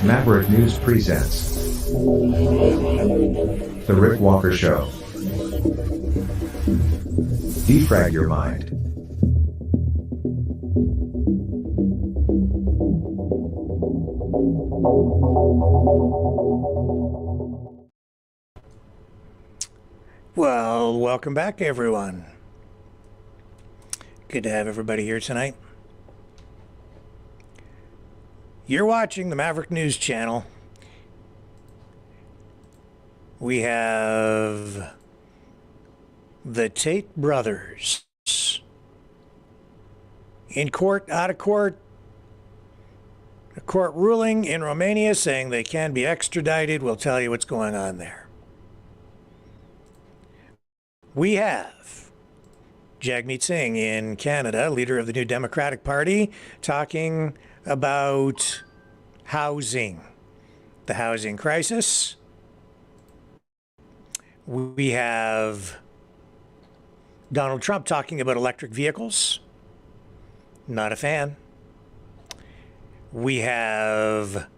Maverick News presents The Rick Walker Show. Defrag your mind. Well, welcome back, everyone. Good to have everybody here tonight. You're watching the Maverick News Channel. We have the Tate brothers in court, out of court. A court ruling in Romania saying they can be extradited. We'll tell you what's going on there. We have Jagmeet Singh in Canada, leader of the New Democratic Party, talking about housing, the housing crisis. We have Donald Trump talking about electric vehicles. Not a fan. We have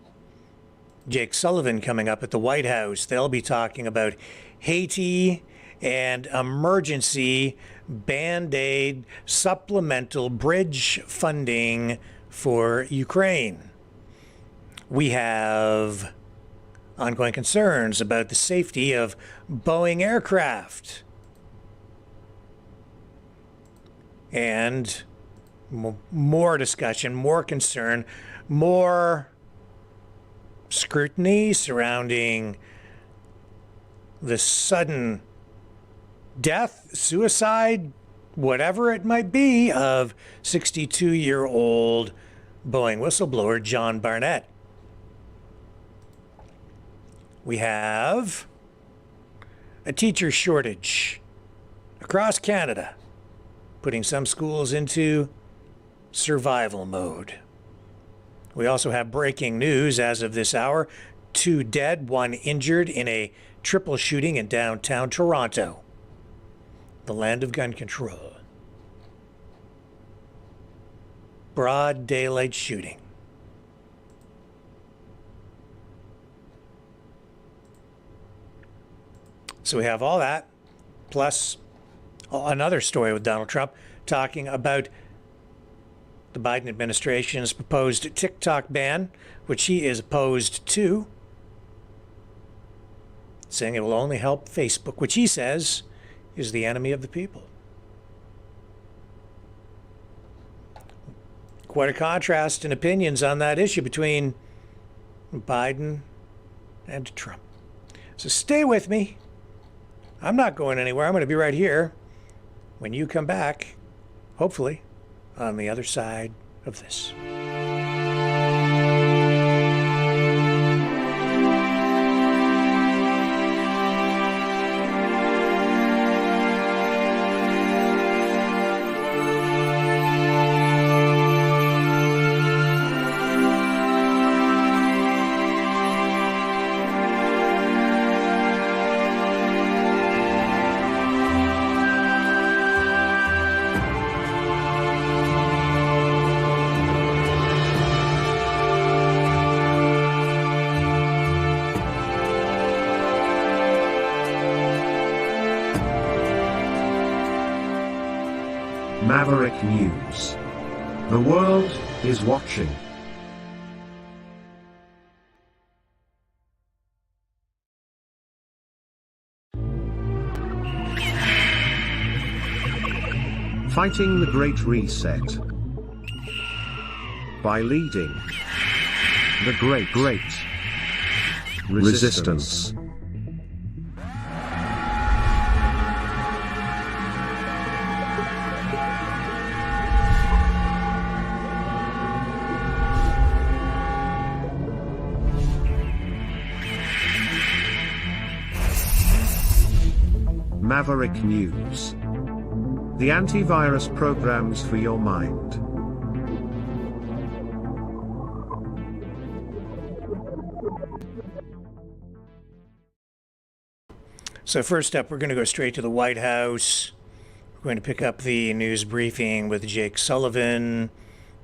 Jake Sullivan coming up at the White House. They'll be talking about Haiti and emergency Band-Aid supplemental bridge funding for Ukraine. We have ongoing concerns about the safety of Boeing aircraft. And more discussion, more concern, more scrutiny surrounding the sudden death, suicide, whatever it might be, of 62-year-old Boeing whistleblower John Barnett. We have a teacher shortage across Canada, putting some schools into survival mode. We also have breaking news as of this hour. 2 dead, 1 injured in a triple shooting in downtown Toronto, the land of gun control. Broad daylight shooting. So we have all that, plus another story with Donald Trump talking about the Biden administration's proposed TikTok ban, which he is opposed to, saying it will only help Facebook, which he says is the enemy of the people. Quite a contrast in opinions on that issue between Biden and Trump. So stay with me. I'm not going anywhere. I'm going to be right here when you come back, hopefully, on the other side of this. Maverick News. The world is watching. Fighting the Great Reset. By leading the Great Resistance. Maverick News. The antivirus programs for your mind. So first up, we're going to go straight to the White House. We're going to pick up the news briefing with Jake Sullivan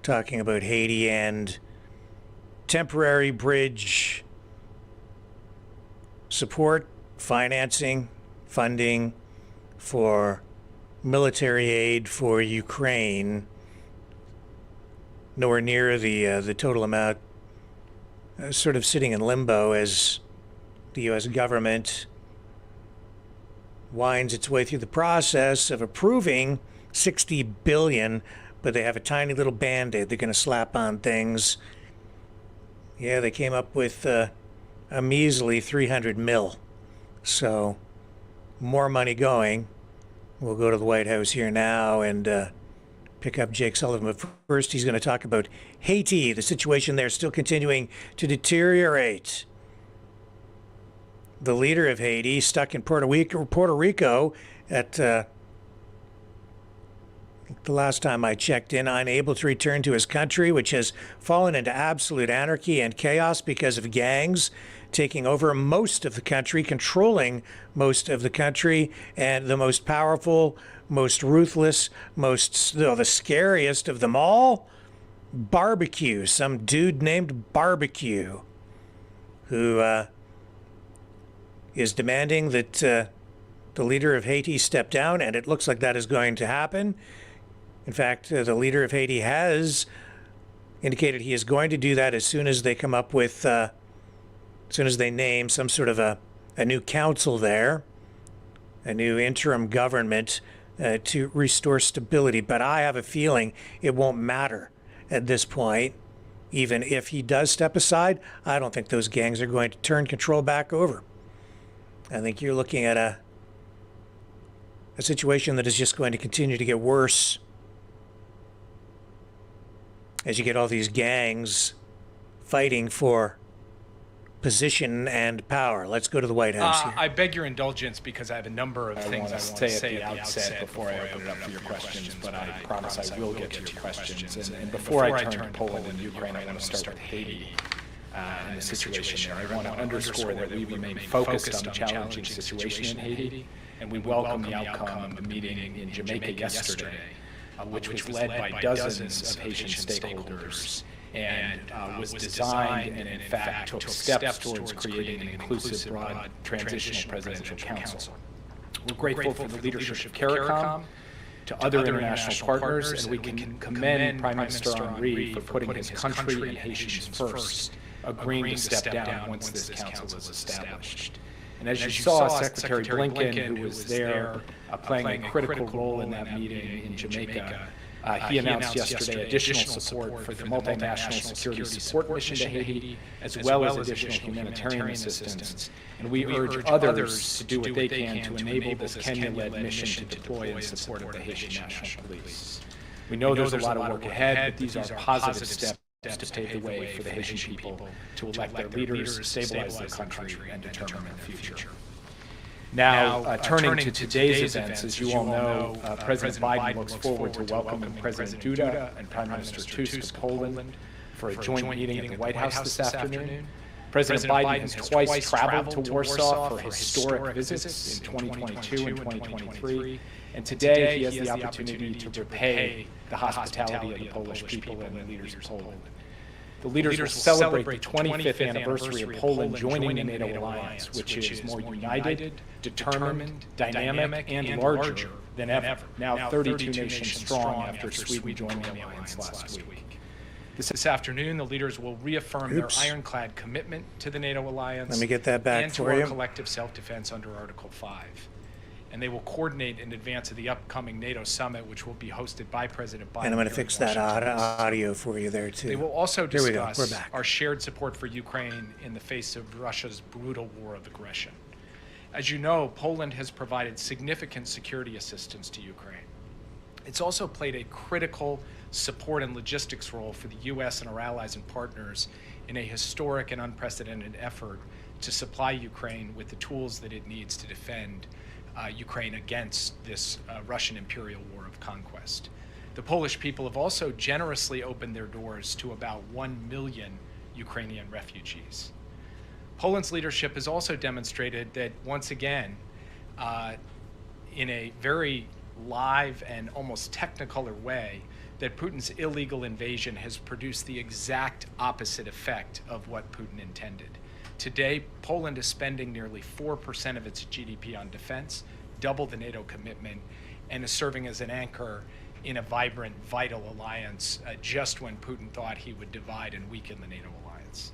talking about Haiti and temporary bridge support, financing, funding for military aid for Ukraine. Nowhere near the total amount, sort of sitting in limbo as the U.S. government winds its way through the process of approving $60 billion, but they have a tiny little Band-Aid they're going to slap on things. Yeah, they came up with a measly $300 million. So more money going. We'll go to the White House here now and pick up Jake Sullivan. But first, he's going to talk about Haiti, the situation there still continuing to deteriorate. The leader of Haiti, stuck in Puerto Rico at the last time I checked in, unable to return to his country, which has fallen into absolute anarchy and chaos because of gangs taking over most of the country, controlling most of the country, and the most powerful, most ruthless, the scariest of them all, Barbecue, some dude named Barbecue, who is demanding that the leader of Haiti step down, and it looks like that is going to happen. In fact, the leader of Haiti has indicated he is going to do that as soon as they come up with as soon as they name some sort of a new council there, a new interim government to restore stability. But I have a feeling it won't matter at this point. Even if he does step aside, I don't think those gangs are going to turn control back over. I think you're looking at a situation that is just going to continue to get worse as you get all these gangs fighting for position and power. Let's go to the White House here. I beg your indulgence because I have a number of things I want to say at the outset before I open it up for your questions, but I promise I will get to your questions. And before I turn to Poland and Ukraine, I want to start with Haiti and the situation there. I want to underscore that we remain focused on the challenging situation in Haiti, and we welcome the outcome of the meeting in Jamaica yesterday, which was led by dozens of Haitian stakeholders and was designed and in fact took steps towards creating an inclusive, broad, transitional presidential council. We're grateful for the leadership of CARICOM to other international partners, and we can commend Prime Minister Henry for putting his country and Haitians first, agreeing to step down once this council is established. And as you saw, Secretary Blinken, who was there playing a critical role in that meeting in Jamaica, he announced yesterday additional support for the multinational security support mission to Haiti, as well as additional humanitarian assistance. And we urge others to do what they can to enable this Kenya-led mission to deploy in support of the Haitian National Police. We know there's a lot of work ahead, but these are positive steps to pave the way for the Haitian people to elect their leaders, stabilize their country, and determine their future. Now, turning to today's events, as you all know, President Biden looks forward to welcoming President Duda and Prime Minister Tusk of Poland for a joint meeting at the White House this afternoon. President Biden has twice traveled to Warsaw for historic visits in 2022 and 2023, and today he has the opportunity to repay the hospitality of the Polish people and the leaders of Poland. The leaders will celebrate the 25th anniversary of Poland joining the NATO alliance, which is more united, determined, dynamic, and larger than ever, now 32 nations strong after Sweden joined the alliance last week. This afternoon, the leaders will reaffirm their ironclad commitment to the NATO alliance. Let me get that back and for to you. our collective self-defense under Article 5. And they will coordinate in advance of the upcoming NATO summit, which will be hosted by President Biden. And I'm going to fix that audio for you there, too. They will also Here we discuss go. We're back. our shared support for Ukraine in the face of Russia's brutal war of aggression. As you know, Poland has provided significant security assistance to Ukraine. It's also played a critical support and logistics role for the U.S. and our allies and partners in a historic and unprecedented effort to supply Ukraine with the tools that it needs to defend Ukraine against this Russian imperial war of conquest. The Polish people have also generously opened their doors to about 1 million Ukrainian refugees. Poland's leadership has also demonstrated that, once again, in a very live and almost technicolor way, that Putin's illegal invasion has produced the exact opposite effect of what Putin intended. Today, Poland is spending nearly 4% of its GDP on defense, double the NATO commitment, and is serving as an anchor in a vibrant, vital alliance just when Putin thought he would divide and weaken the NATO alliance.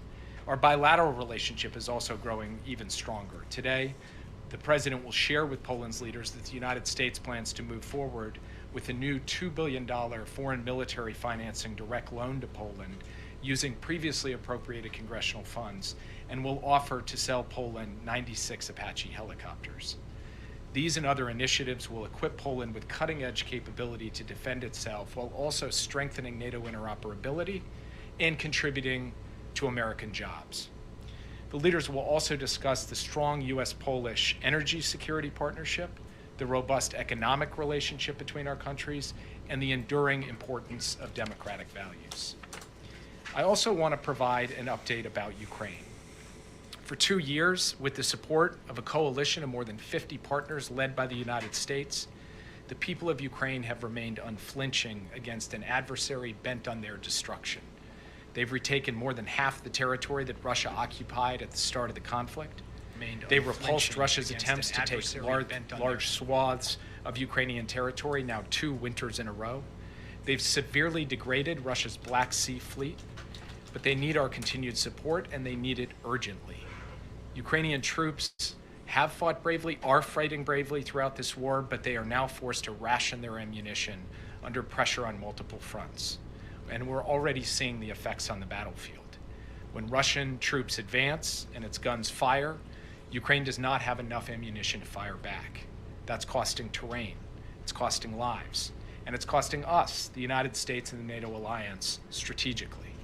Our bilateral relationship is also growing even stronger. Today, the President will share with Poland's leaders that the United States plans to move forward with a new $2 billion foreign military financing direct loan to Poland using previously appropriated congressional funds, and will offer to sell Poland 96 Apache helicopters. These and other initiatives will equip Poland with cutting-edge capability to defend itself while also strengthening NATO interoperability and contributing to American jobs. The leaders will also discuss the strong U.S.-Polish energy security partnership, the robust economic relationship between our countries, and the enduring importance of democratic values. I also want to provide an update about Ukraine. For 2 years, with the support of a coalition of more than 50 partners led by the United States, the people of Ukraine have remained unflinching against an adversary bent on their destruction. They've retaken more than half the territory that Russia occupied at the start of the conflict. They repulsed Russia's attempts to take large swaths of Ukrainian territory, now 2 winters in a row. They've severely degraded Russia's Black Sea fleet, but they need our continued support, and they need it urgently. Ukrainian troops have fought bravely, are fighting bravely throughout this war, but they are now forced to ration their ammunition under pressure on multiple fronts. And we're already seeing the effects on the battlefield. When Russian troops advance and its guns fire, Ukraine does not have enough ammunition to fire back. That's costing terrain, it's costing lives, and it's costing us, the United States and the NATO alliance, strategically.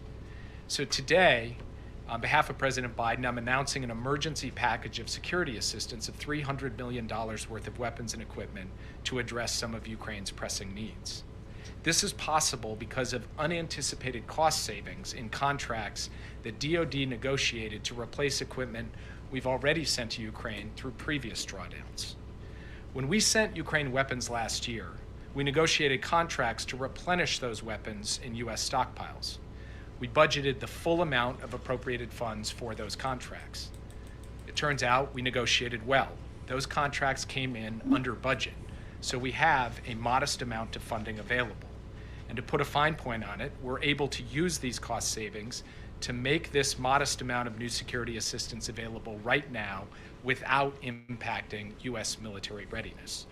So today, on behalf of President Biden, I'm announcing an emergency package of security assistance of $300 million worth of weapons and equipment to address some of Ukraine's pressing needs. This is possible because of unanticipated cost savings in contracts that DoD negotiated to replace equipment we've already sent to Ukraine through previous drawdowns. When we sent Ukraine weapons last year, we negotiated contracts to replenish those weapons in U.S. stockpiles. We budgeted the full amount of appropriated funds for those contracts. It turns out we negotiated well. Those contracts came in under budget. So we have a modest amount of funding available. And to put a fine point on it, we're able to use these cost savings to make this modest amount of new security assistance available right now without impacting U.S. military readiness.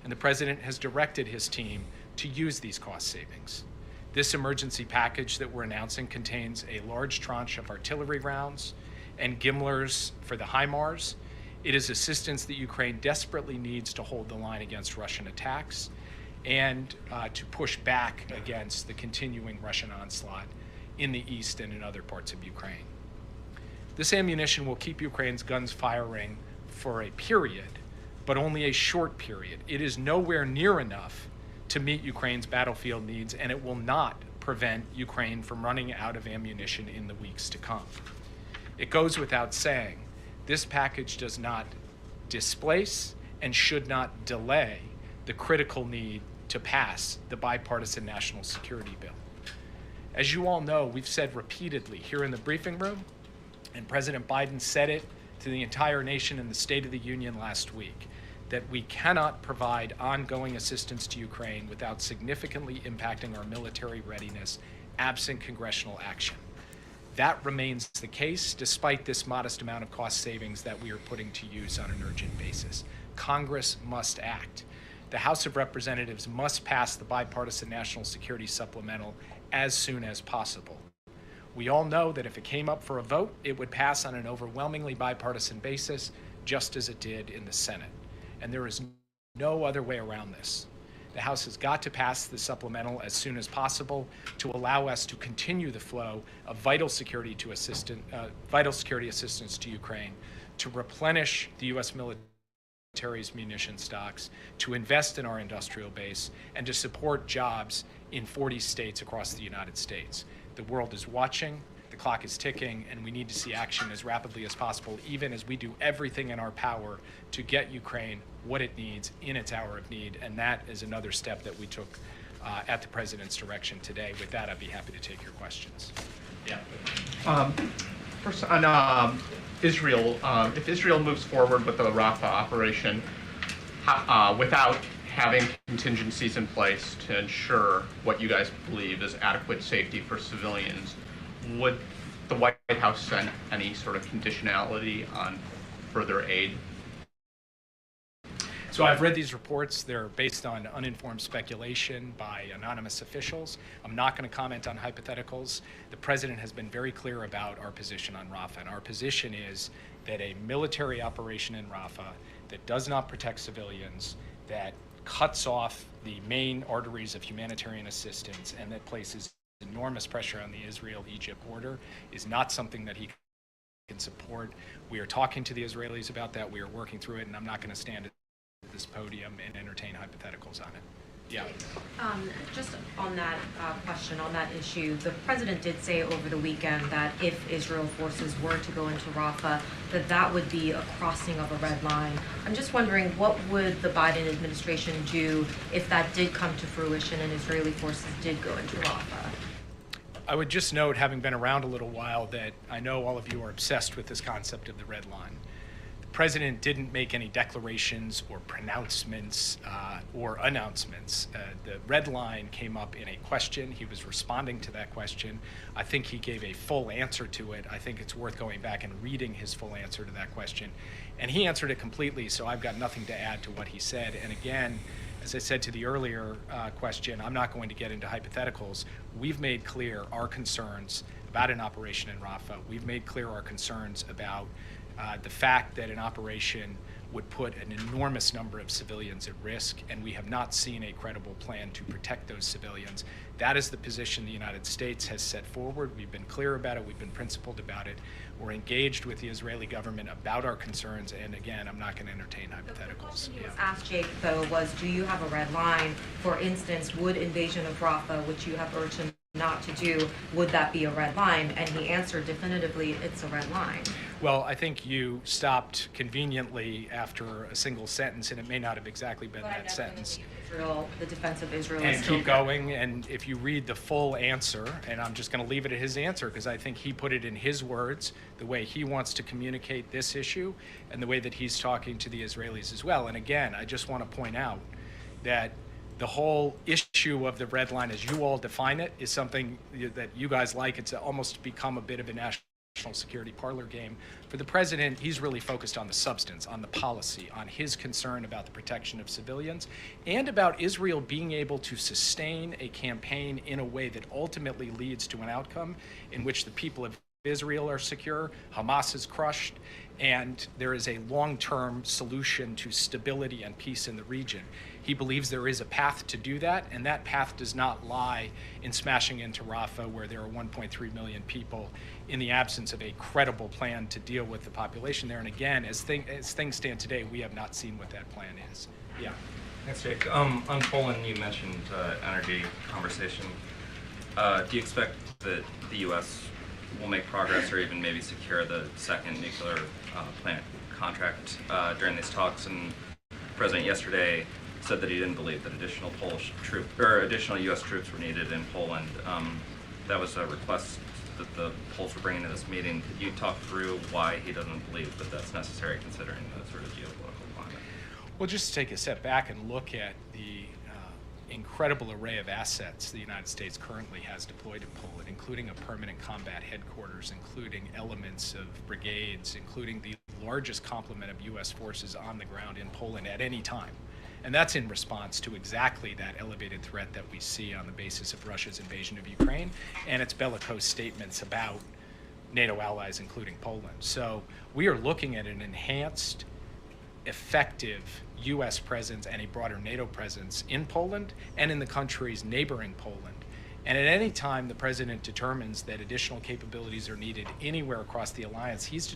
And the President has directed his team to use these cost savings. This emergency package that we're announcing contains a large tranche of artillery rounds and GMLRS for the HIMARS. It is assistance that Ukraine desperately needs to hold the line against Russian attacks and to push back against the continuing Russian onslaught in the east and in other parts of Ukraine. This ammunition will keep Ukraine's guns firing for a period, but only a short period. It is nowhere near enough to meet Ukraine's battlefield needs, and it will not prevent Ukraine from running out of ammunition in the weeks to come. It goes without saying, this package does not displace and should not delay the critical need to pass the bipartisan national security bill. As you all know, we've said repeatedly here in the briefing room, and President Biden said it to the entire nation in the State of the Union last week, that we cannot provide ongoing assistance to Ukraine without significantly impacting our military readiness, absent congressional action. That remains the case despite this modest amount of cost savings that we are putting to use on an urgent basis. Congress must act. The House of Representatives must pass the bipartisan national security supplemental as soon as possible. We all know that if it came up for a vote, it would pass on an overwhelmingly bipartisan basis, just as it did in the Senate. And there is no other way around this. The House has got to pass the supplemental as soon as possible to allow us to continue the flow of vital security assistance to Ukraine, to replenish the U.S. military's munition stocks, to invest in our industrial base, and to support jobs in 40 states across the United States. The world is watching, the clock is ticking, and we need to see action as rapidly as possible, even as we do everything in our power to get Ukraine what it needs in its hour of need. And that is another step that we took at the President's direction today. With that, I'd be happy to take your questions. Yeah. First, on Israel, if Israel moves forward with the Rafah operation without having contingencies in place to ensure what you guys believe is adequate safety for civilians, would the White House send any sort of conditionality on further aid? So I've read these reports. They're based on uninformed speculation by anonymous officials. I'm not going to comment on hypotheticals. The President has been very clear about our position on Rafah, and our position is that a military operation in Rafah that does not protect civilians, that cuts off the main arteries of humanitarian assistance, and that places enormous pressure on the Israel-Egypt border is not something that he can support. We are talking to the Israelis about that. We are working through it, and I'm not going to stand at this podium and entertain hypotheticals on it. Yeah. Just on that question, on that issue, the President did say over the weekend that if Israel forces were to go into Rafah, that would be a crossing of a red line. I'm just wondering, what would the Biden administration do if that did come to fruition and Israeli forces did go into Rafah? I would just note, having been around a little while, that I know all of you are obsessed with this concept of the red line. The President didn't make any declarations or pronouncements or announcements. The red line came up in a question. He was responding to that question. I think he gave a full answer to it. I think it's worth going back and reading his full answer to that question. And he answered it completely, so I've got nothing to add to what he said. And again, as I said to the earlier question, I'm not going to get into hypotheticals. We've made clear our concerns about an operation in Rafah. We've made clear our concerns about the fact that an operation would put an enormous number of civilians at risk, and we have not seen a credible plan to protect those civilians. That is the position the United States has set forward. We've been clear about it. We've been principled about it. We're engaged with the Israeli government about our concerns, and again, I'm not going to entertain hypotheticals. The question you was asked, Jake, though, was do you have a red line? For instance, would invasion of Rafah, which you have urged him not to do, would that be a red line? And he answered definitively, it's a red line. Well, I think you stopped conveniently after a single sentence, and it may not have exactly been that sentence. Israel, the defense of Israel and is still keep going, and if you read the full answer, and I'm just going to leave it at his answer because I think he put it in his words, the way he wants to communicate this issue, and the way that he's talking to the Israelis as well. And again, I just want to point out, that the whole issue of the red line, as you all define it, is something that you guys like. It's almost become a bit of a national security parlor game. For the president, he's really focused on the substance, on the policy, on his concern about the protection of civilians, and about Israel being able to sustain a campaign in a way that ultimately leads to an outcome in which the people of Israel are secure, Hamas is crushed, and there is a long-term solution to stability and peace in the region. He believes there is a path to do that, and that path does not lie in smashing into Rafah, where there are 1.3 million people, in the absence of a credible plan to deal with the population there. And again, as things stand today, we have not seen what that plan is. Yeah. Thanks, Jake. On Poland, you mentioned energy conversation. Do you expect that the U.S. will make progress or even maybe secure the second nuclear plant contract during these talks? And the president yesterday said that he didn't believe that additional additional U.S. troops were needed in Poland. That was a request that the Poles were bringing to this meeting. Could you talk through why he doesn't believe that that's necessary, considering the sort of geopolitical climate? Well, just to take a step back and look at the incredible array of assets the United States currently has deployed in Poland, including a permanent combat headquarters, including elements of brigades, including the largest complement of U.S. forces on the ground in Poland at any time. And that's in response to exactly that elevated threat that we see on the basis of Russia's invasion of Ukraine and its bellicose statements about NATO allies, including Poland. So we are looking at an enhanced, effective U.S. presence and a broader NATO presence in Poland and in the countries neighboring Poland. And at any time the president determines that additional capabilities are needed anywhere across the alliance, he's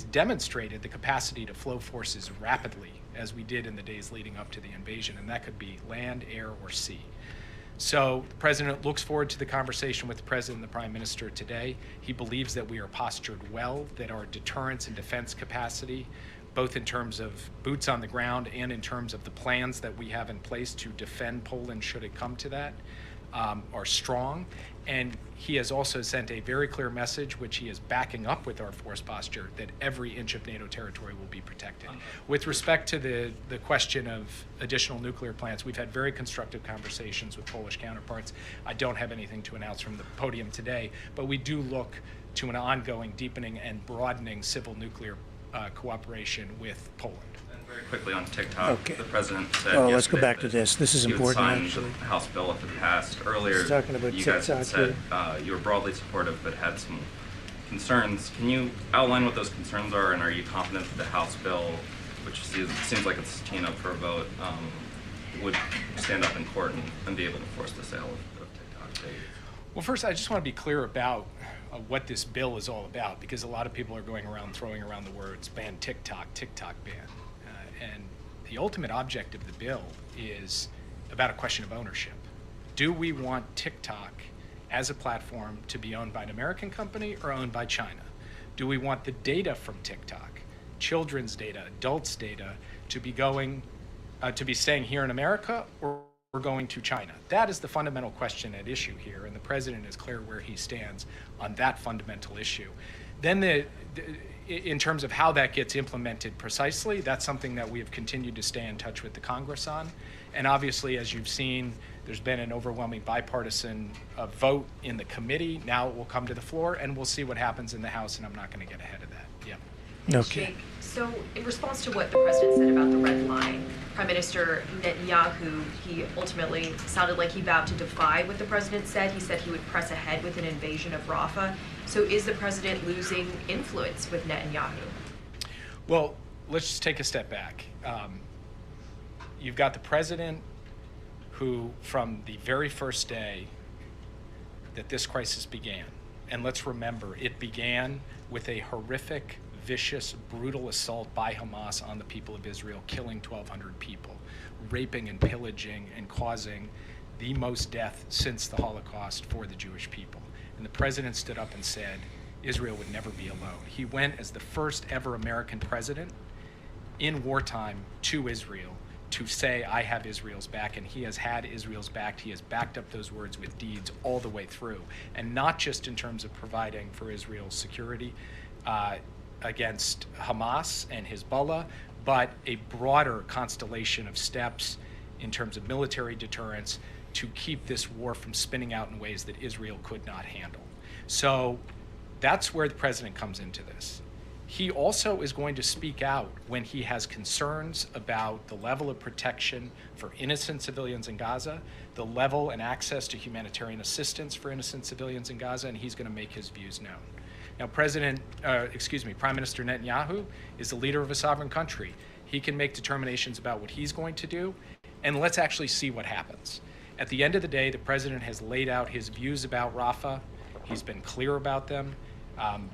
demonstrated the capacity to flow forces rapidly, as we did in the days leading up to the invasion, and that could be land, air, or sea. So the president looks forward to the conversation with the president and the prime minister today. He believes that we are postured well, that our deterrence and defense capacity, both in terms of boots on the ground and in terms of the plans that we have in place to defend Poland should it come to that, are strong. And he has also sent a very clear message, which he is backing up with our force posture, that every inch of NATO territory will be protected. With respect to the question of additional nuclear plants, we've had very constructive conversations with Polish counterparts. I don't have anything to announce from the podium today, but we do look to an ongoing deepening and broadening civil nuclear cooperation with Poland. Very quickly on TikTok, Okay. the president said let's go back to this. This is important, signed actually. the House bill if it passed. Earlier, He's talking about you guys had TikTok said you were broadly supportive but had some concerns. Can you outline what those concerns are, and are you confident that the House bill, which seems like it's teeing up for a vote, would stand up in court and be able to force the sale of TikTok? Well, first, I just want to be clear about what this bill is all about, because a lot of people are going around throwing around the words ban TikTok, TikTok ban. And the ultimate object of the bill is about a question of ownership. Do we want TikTok as a platform to be owned by an American company or owned by China? Do we want the data from TikTok, children's data, adults' data, to be staying here in America or going to China? That is the fundamental question at issue here, and the president is clear where he stands on that fundamental issue. Then in terms of how that gets implemented precisely, that's something that we have continued to stay in touch with the Congress on. And obviously, as you've seen, there's been an overwhelming bipartisan vote in the committee. Now it will come to the floor, and we'll see what happens in the House, and I'm not going to get ahead of that. Yeah. Okay. Jake, so in response to what the president said about the red line, Prime Minister Netanyahu, he ultimately sounded like he vowed to defy what the president said. He said he would press ahead with an invasion of Rafah. So is the president losing influence with Netanyahu? Well, let's just take a step back. You've got the president who, from the very first day that this crisis began, and let's remember, it began with a horrific, vicious, brutal assault by Hamas on the people of Israel, killing 1,200 people, raping and pillaging and causing the most death since the Holocaust for the Jewish people. And the president stood up and said Israel would never be alone. He went as the first ever American president in wartime to Israel to say, I have Israel's back, and he has had Israel's back. He has backed up those words with deeds all the way through, and not just in terms of providing for Israel's security against Hamas and Hezbollah, but a broader constellation of steps in terms of military deterrence to keep this war from spinning out in ways that Israel could not handle. So that's where the president comes into this. He also is going to speak out when he has concerns about the level of protection for innocent civilians in Gaza, the level and access to humanitarian assistance for innocent civilians in Gaza, and he's going to make his views known. Now, Prime Minister Netanyahu is the leader of a sovereign country. He can make determinations about what he's going to do, and let's actually see what happens. At the end of the day, the president has laid out his views about Rafah. He's been clear about them.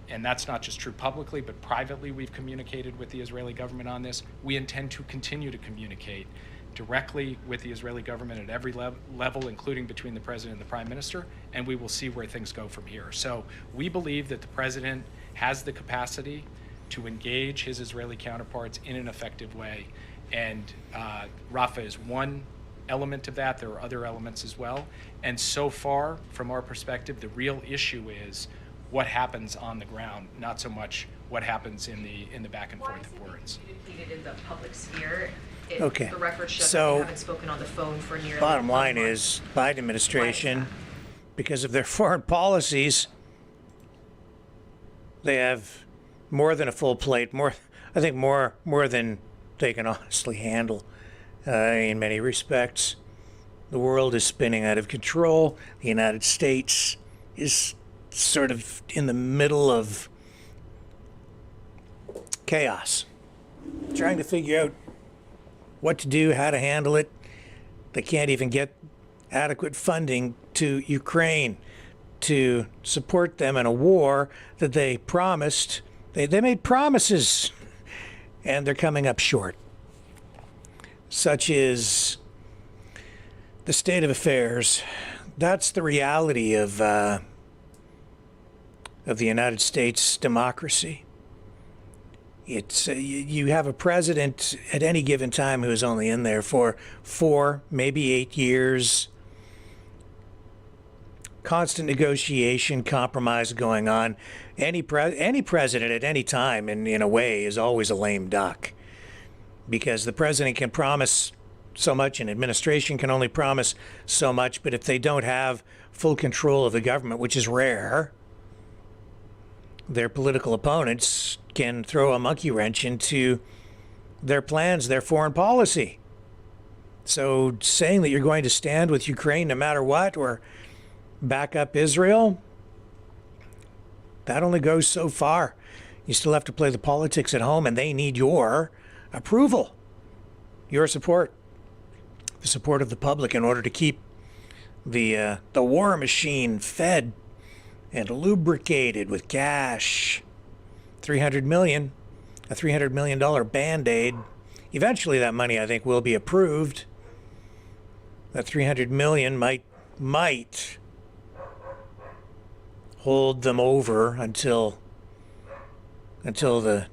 And that's not just true publicly, but privately we've communicated with the Israeli government on this. We intend to continue to communicate directly with the Israeli government at every level, including between the president and the prime minister, and we will see where things go from here. So we believe that the president has the capacity to engage his Israeli counterparts in an effective way, and Rafah is one element of that. There are other elements as well. And so far, from our perspective, the real issue is what happens on the ground, not so much what happens in the back and forth of words. Why is it communicated in the public sphere? Okay. The record shows So, that they haven't spoken on the phone for nearly bottom a line month. is Biden administration, because of their foreign policies, they have more than a full plate, more than they can honestly handle in many respects. The world is spinning out of control. The United States is sort of in the middle of chaos, trying to figure out what to do, how to handle it. They can't even get adequate funding to Ukraine to support them in a war that they promised. They made promises, and they're coming up short. Such is the state of affairs. That's the reality of the United States democracy. It's you have a president at any given time who is only in there for 4, maybe 8 years. Constant negotiation, compromise going on. Any president at any time, in a way, is always a lame duck, because the president can promise so much, and administration can only promise so much. But if they don't have full control of the government, which is rare, their political opponents can throw a monkey wrench into their plans, their foreign policy. So saying that you're going to stand with Ukraine no matter what, or back up Israel, that only goes so far. You still have to play the politics at home, and they need your approval, your support, the support of the public, in order to keep the war machine fed and lubricated with cash. A $300 million Band-Aid. Eventually that money, I think, will be approved. That $300 million might hold them over until the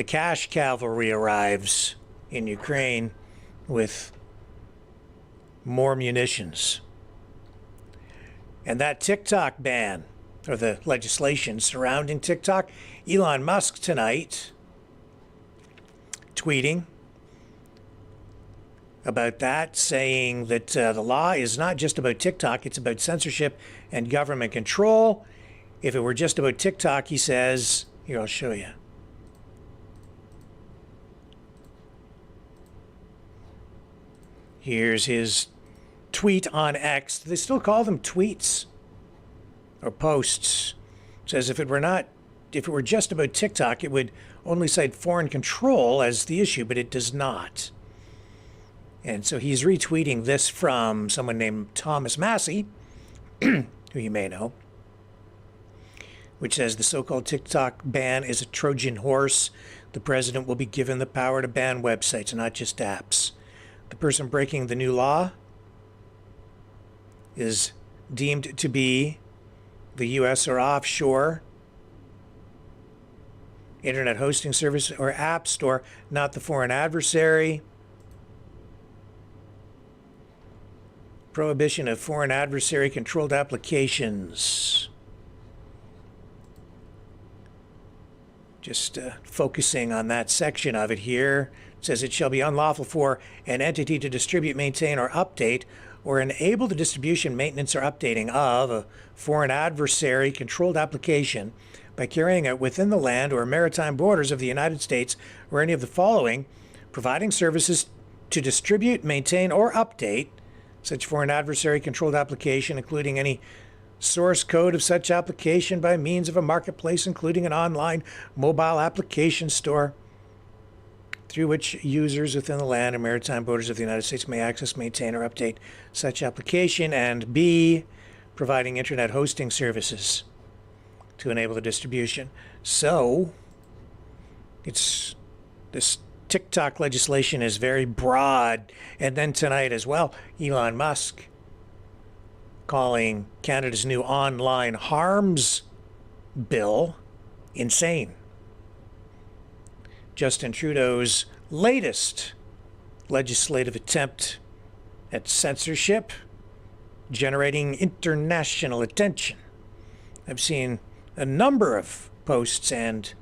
cash cavalry arrives in Ukraine with more munitions. And that TikTok ban, or the legislation surrounding TikTok, Elon Musk tonight tweeting about that, saying that the law is not just about TikTok, it's about censorship and government control. If it were just about TikTok, he says, here, I'll show you. Here's his tweet on X. They still call them tweets or posts. It says if it were just about TikTok, it would only cite foreign control as the issue, but it does not. And so he's retweeting this from someone named Thomas Massey, who you may know, which says the so-called TikTok ban is a Trojan horse. The president will be given the power to ban websites, not just apps. The person breaking the new law is deemed to be the U.S. or offshore internet hosting service or app store, not the foreign adversary. Prohibition of foreign adversary controlled applications. Just focusing on that section of it here. It says it shall be unlawful for an entity to distribute, maintain, or update, or enable the distribution, maintenance, or updating of a foreign adversary controlled application by carrying it within the land or maritime borders of the United States or any of the following, providing services to distribute, maintain, or update such foreign adversary controlled application, including any source code of such application by means of a marketplace, including an online mobile application store through which users within the land and maritime borders of the United States may access, maintain, or update such application, and B, providing internet hosting services to enable the distribution. So, this TikTok legislation is very broad. And then tonight as well, Elon Musk calling Canada's new online harms bill insane. Justin Trudeau's latest legislative attempt at censorship, generating international attention. I've seen a number of posts and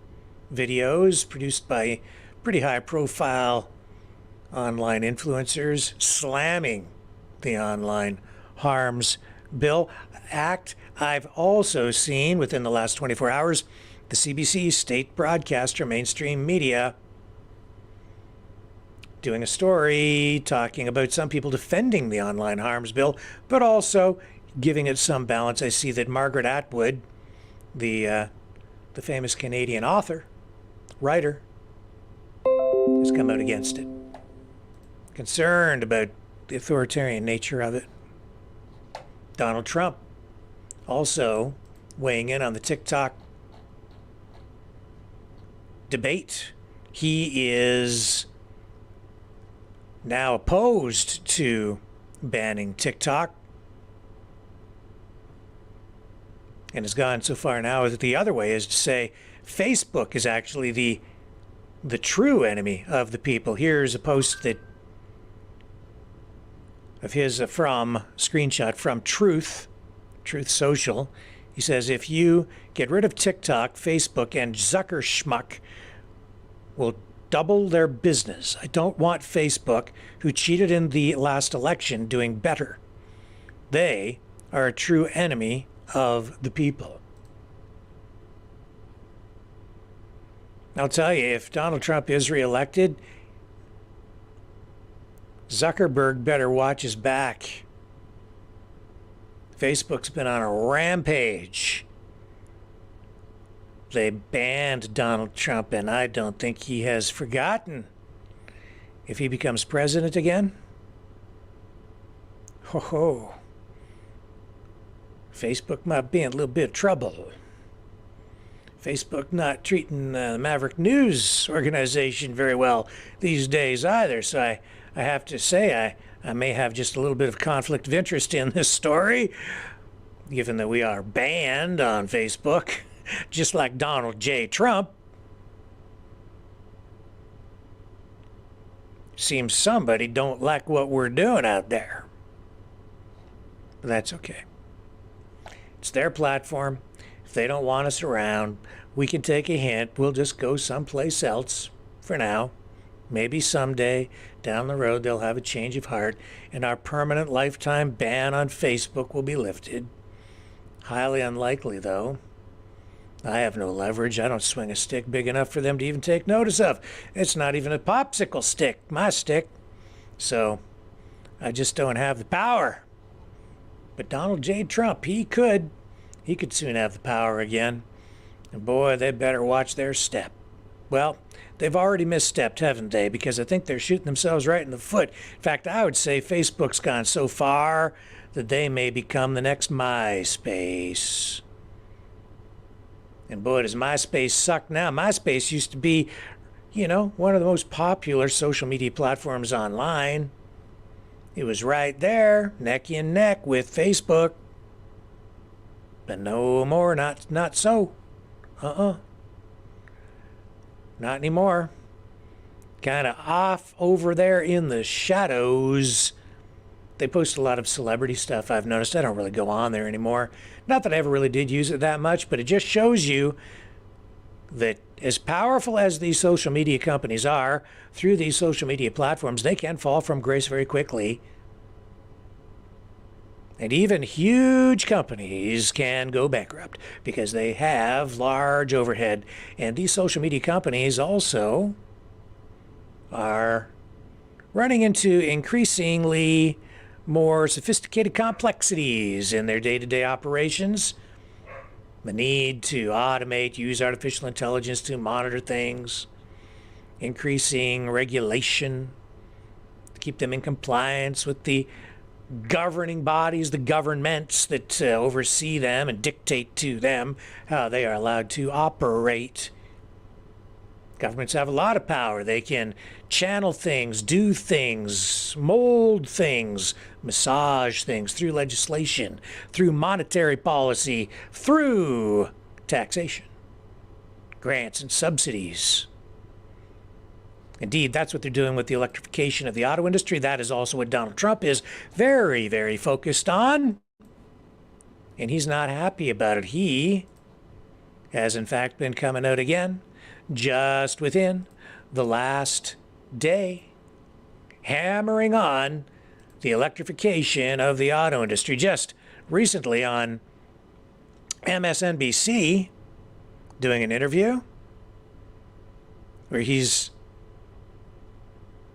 videos produced by pretty high-profile online influencers slamming the online harms bill act. I've also seen within the last 24 hours the CBC state broadcaster mainstream media doing a story talking about some people defending the online harms bill, but also giving it some balance. I see that Margaret Atwood, the famous Canadian author, writer, has come out against it, concerned about the authoritarian nature of it. Donald Trump also weighing in on the TikTok debate. He is now opposed to banning TikTok and has gone so far now that the other way is to say Facebook is actually the true enemy of the people. Here's a post that of his from screenshot from Truth Social. He says, if you get rid of TikTok, Facebook, and Zucker schmuck will double their business. I don't want Facebook, who cheated in the last election, doing better. They are a true enemy of the people. I'll tell you, if Donald Trump is reelected, Zuckerberg better watch his back. Facebook's been on a rampage. They banned Donald Trump, and I don't think he has forgotten. If he becomes president again, Facebook might be in a little bit of trouble. Facebook not treating the Maverick News organization very well these days either, so I have to say I may have just a little bit of conflict of interest in this story, given that we are banned on Facebook, just like Donald J. Trump. Seems somebody don't like what we're doing out there. But that's okay. It's their platform. If they don't want us around, we can take a hint. We'll just go someplace else for now. Maybe someday down the road they'll have a change of heart and our permanent lifetime ban on Facebook will be lifted. Highly unlikely, though. I have no leverage. I don't swing a stick big enough for them to even take notice of. It's not even a popsicle stick, my stick. So I just don't have the power. But Donald J. Trump, he could soon have the power again. And boy, they better watch their step. Well, they've already misstepped, haven't they? Because I think they're shooting themselves right in the foot. In fact, I would say Facebook's gone so far that they may become the next MySpace. And boy, does MySpace suck now. MySpace used to be, one of the most popular social media platforms online. It was right there, neck and neck with Facebook. But no more, not so. Not anymore. Kind of off over there in the shadows. They post a lot of celebrity stuff, I've noticed. I don't really go on there anymore. Not that I ever really did use it that much, but it just shows you that as powerful as these social media companies are, through these social media platforms, they can fall from grace very quickly. And even huge companies can go bankrupt because they have large overhead. And these social media companies also are running into increasingly more sophisticated complexities in their day-to-day operations. The need to automate, use artificial intelligence to monitor things, increasing regulation to keep them in compliance with the governing bodies, the governments that oversee them and dictate to them how they are allowed to operate. Governments have a lot of power. They can channel things, do things, mold things, massage things through legislation, through monetary policy, through taxation, grants and subsidies. Indeed, that's what they're doing with the electrification of the auto industry. That is also what Donald Trump is very, very focused on. And he's not happy about it. He has, in fact, been coming out again just within the last day, hammering on the electrification of the auto industry. Just recently on MSNBC, doing an interview where he's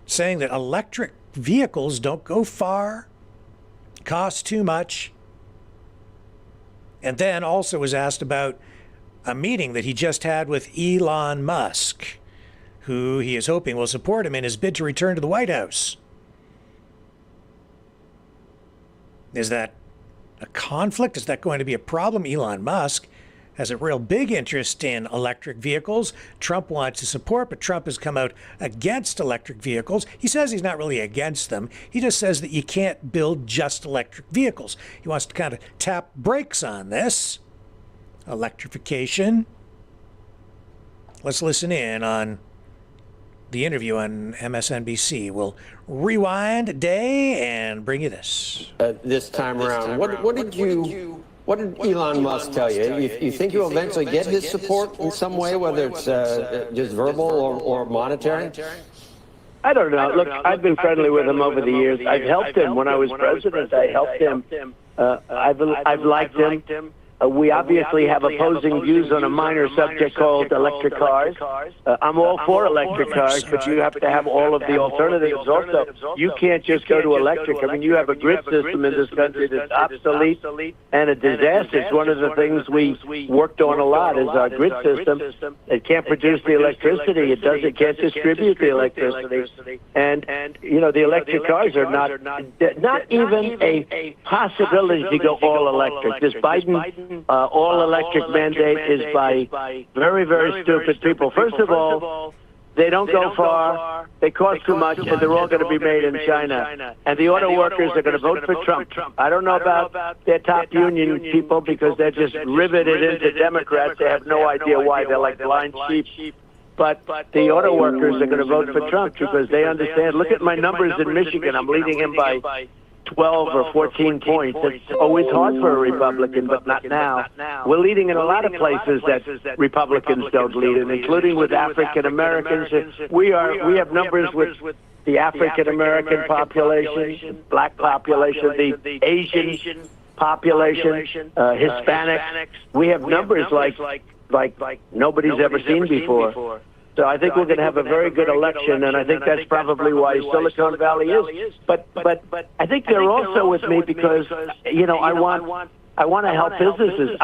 saying that electric vehicles don't go far, cost too much, and then also was asked about a meeting that he just had with Elon Musk, who he is hoping will support him in his bid to return to the White House. Is that a conflict? Is that going to be a problem? Elon Musk has a real big interest in electric vehicles. Trump wants to support, but Trump has come out against electric vehicles. He says he's not really against them. He just says that you can't build just electric vehicles. He wants to kind of tap brakes on this electrification. Let's listen in on the interview on MSNBC. We'll rewind a day and bring you this. This time around, what did Elon Musk tell you? You think you'll eventually get his support in some way, whether it's just verbal or monetary? I don't know. Look, I've been friendly with him over the years. I've helped him when I was president. I helped him. I've liked him. We obviously have opposing views on a minor subject called electric cars. I'm all for electric cars, but you have to have all of the alternatives also. You can't just go to electric. I mean, you have a grid system in this country that's obsolete and a disaster. It's one of the things we worked on a lot is our grid system. It can't produce the electricity. It can't distribute the electricity. And you know, the electric cars are not even a possibility to go all electric. This Biden all-electric mandate is by very, very stupid people. First of all, they don't go far, they cost too much, and they're all going to be made in China. And the auto workers are going to vote for Trump. I don't know about their top union people because they're just riveted into Democrats. They have no idea why. They're like blind sheep. But the auto workers are going to vote for Trump because they understand. Look at my numbers in Michigan. I'm leading him by 12 or 14 points. It's always hard for a Republican, but not now. We're leading in a lot of places that Republicans don't lead in, including with African Americans. We have numbers with the African American population, black population, the Asian population, Hispanics. We have numbers like nobody's ever seen before. So I think we're going to have a very good election, and I think that's probably why Silicon Valley is. But I think they're also with me because, you know, I want to help businesses.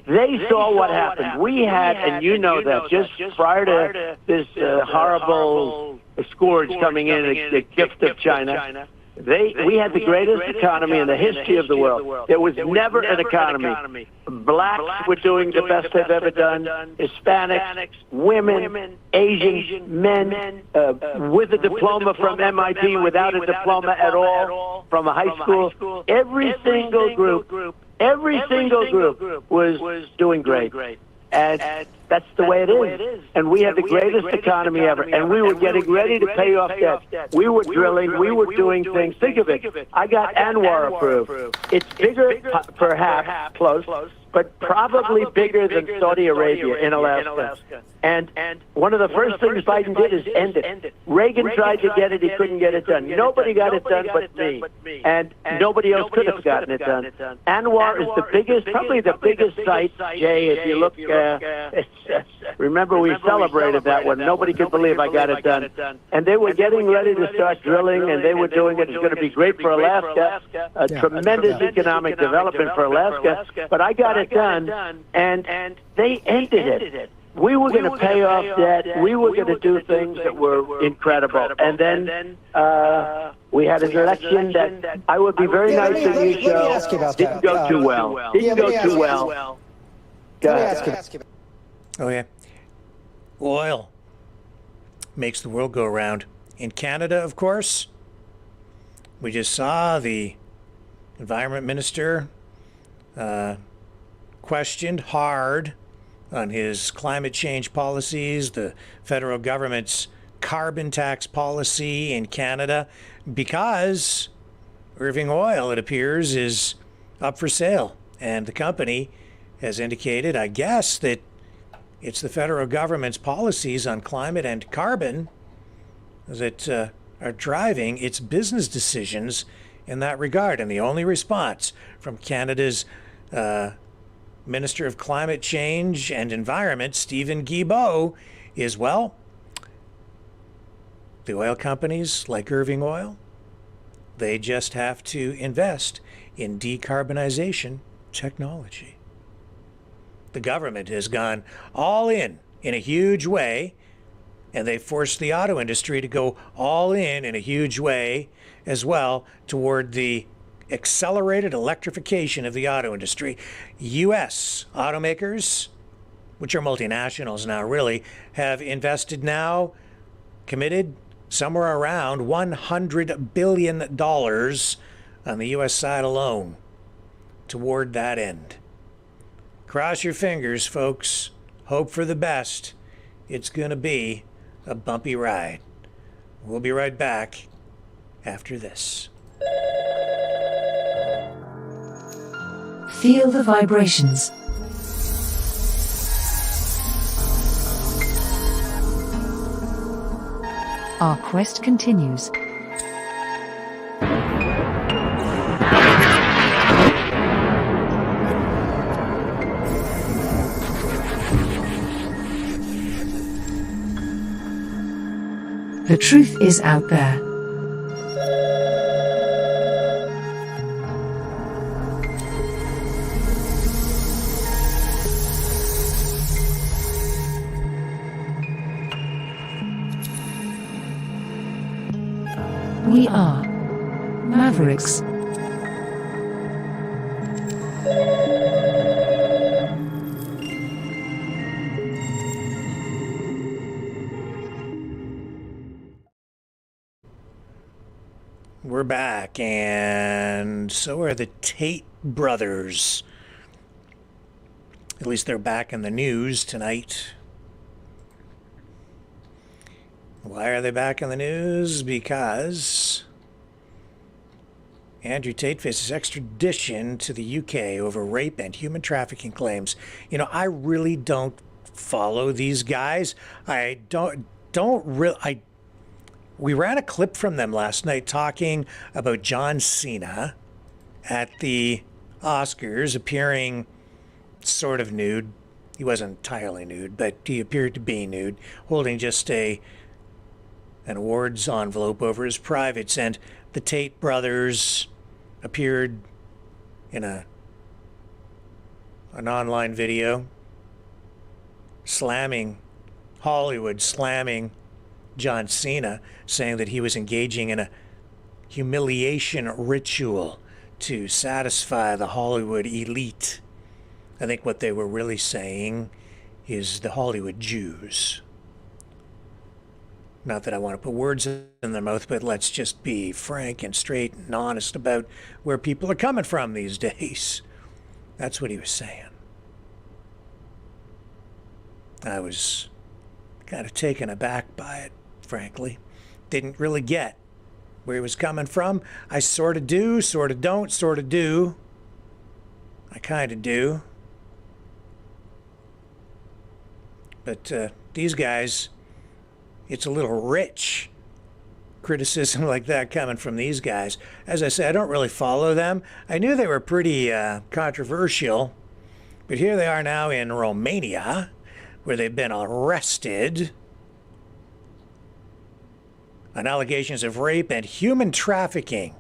They saw what happened. We had, and you know that, just prior to this horrible scourge coming in, the gift of China, we had the greatest economy in the history of the world. There was never an economy. Blacks were doing the best they've ever done. Hispanics, women, Asian men, with a diploma from MIT, without a diploma at all from a high school. Every single group was doing great. And That's the way it is. And we had the greatest economy ever. And we were getting ready to pay off debt. We were drilling. We were doing things. Think of it. I got Anwar approved. It's bigger, perhaps, close, but probably bigger than Saudi Arabia in Alaska. And one of the first things Biden did is end it. Reagan tried to get it. He couldn't get it done. Nobody got it done but me. And nobody else could have gotten it done. Anwar is the biggest, probably the biggest site, Jay, if you look, remember we celebrated that one. Nobody could believe I got it done. And they were getting ready to start drilling, and they were doing it. It's going to be great for Alaska, a tremendous economic development for Alaska. But I got it done, and they ended it. We were going to pay off debt. We were going to do things that were incredible. And then we had an election that I would be very nice to you, show. Didn't go too well. Didn't go too well. Go ahead. Oh, yeah. Oil makes the world go round. In Canada, of course, we just saw the environment minister questioned hard on his climate change policies, the federal government's carbon tax policy in Canada, because Irving Oil, it appears, is up for sale. And the company has indicated, I guess, that it's the federal government's policies on climate and carbon that are driving its business decisions in that regard. And the only response from Canada's Minister of Climate Change and Environment, Stephen Guilbeault, is, well, the oil companies like Irving Oil, they just have to invest in decarbonization technology. The government has gone all in a huge way, and they forced the auto industry to go all in a huge way as well toward the accelerated electrification of the auto industry. U.S. automakers, which are multinationals now really, have invested now, committed somewhere around $100 billion on the U.S. side alone toward that end. Cross your fingers, folks. Hope for the best. It's going to be a bumpy ride. We'll be right back after this. Feel the vibrations. Our quest continues. The truth is out there. We are Mavericks. We're back, and so are the Tate brothers. At least they're back in the news tonight. Why are they back in the news? Because Andrew Tate faces extradition to the UK over rape and human trafficking claims. You know, I really don't follow these guys. We ran a clip from them last night talking about John Cena at the Oscars appearing sort of nude. He wasn't entirely nude, but he appeared to be nude, holding just an awards envelope over his privates. And the Tate brothers appeared in an online video slamming Hollywood, slamming John Cena, saying that he was engaging in a humiliation ritual to satisfy the Hollywood elite. I think what they were really saying is the Hollywood Jews. Not that I want to put words in their mouth, but let's just be frank and straight and honest about where people are coming from these days. That's what he was saying. I was kind of taken aback by it, frankly. Didn't really get where he was coming from. I sort of do, sort of don't, sort of do. I kind of do. But these guys, it's a little rich. Criticism like that coming from these guys. As I said, I don't really follow them. I knew they were pretty controversial. But here they are now in Romania, where they've been arrested on allegations of rape and human trafficking.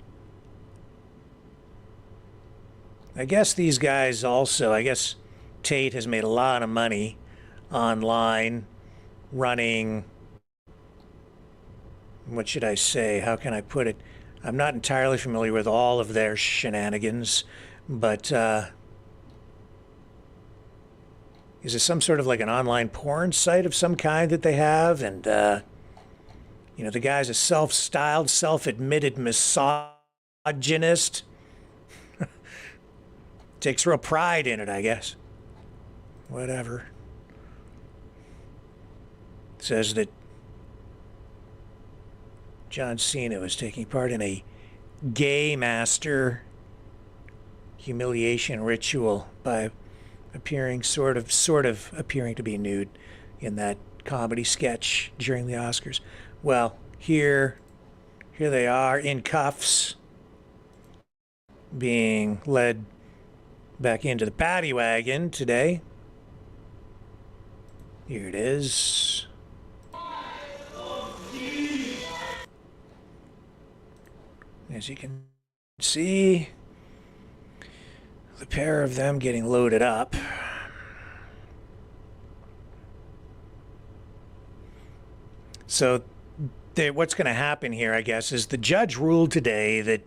I guess these guys also, I guess Tate has made a lot of money online running, what should I say, how can I put it? I'm not entirely familiar with all of their shenanigans, but is it some sort of like an online porn site of some kind that they have? And, you know, the guy's a self-styled, self-admitted misogynist. Takes real pride in it, I guess. Whatever. Says that John Cena was taking part in a gay master humiliation ritual by appearing sort of appearing to be nude in that comedy sketch during the Oscars. Well, here they are in cuffs, being led back into the paddy wagon today. Here it is. As you can see, the pair of them getting loaded up. So what's going to happen here, I guess, is the judge ruled today that,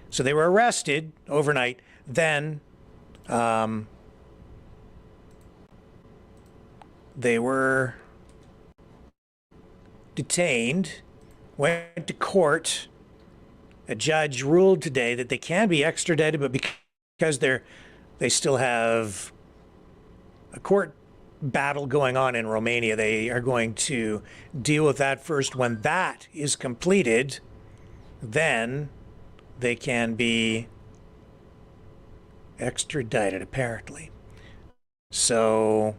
so they were arrested overnight, then they were detained, went to court. A judge ruled today that they can be extradited, but because they still have a court battle going on in Romania, they are going to deal with that first. When that is completed, then they can be extradited, apparently. So,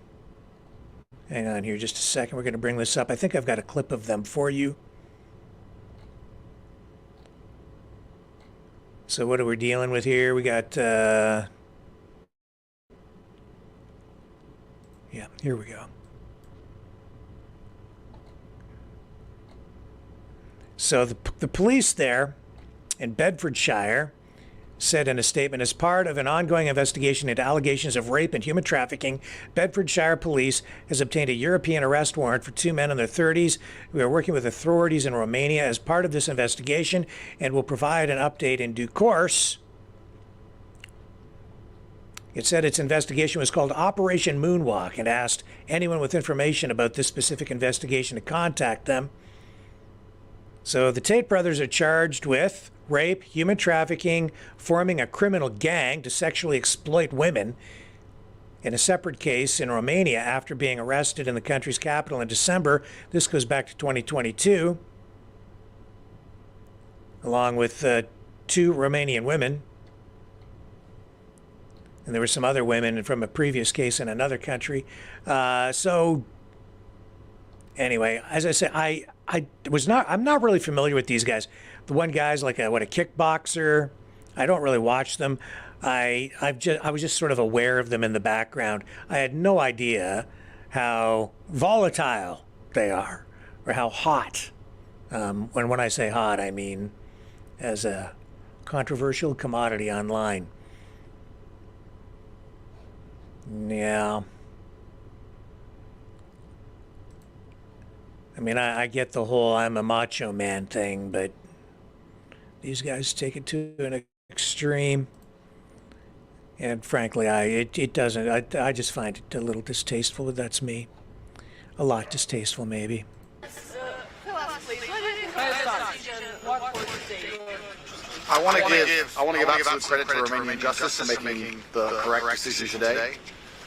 hang on here just a second. We're going to bring this up. I think I've got a clip of them for you. So what are we dealing with here? We got, yeah, here we go. So the police there in Bedfordshire said in a statement, as part of an ongoing investigation into allegations of rape and human trafficking, Bedfordshire Police has obtained a European arrest warrant for two men in their 30s. We are working with authorities in Romania as part of this investigation and will provide an update in due course. It said its investigation was called Operation Moonwalk and asked anyone with information about this specific investigation to contact them. So the Tate brothers are charged with rape, human trafficking, forming a criminal gang to sexually exploit women in a separate case in Romania after being arrested in the country's capital in December. This goes back to 2022, along with two Romanian women. And there were some other women from a previous case in another country. So anyway, as I said, I'm not really familiar with these guys. The one guy's like a kickboxer. I don't really watch them. I was just sort of aware of them in the background. I had no idea how volatile they are, or how hot. When I say hot, I mean as a controversial commodity online. Yeah. I mean, I get the whole I'm a macho man thing, but these guys take it to an extreme. And frankly, it doesn't. I just find it a little distasteful, but that's me. A lot distasteful, maybe. I want to give absolute credit to Romanian justice for making the correct decision today.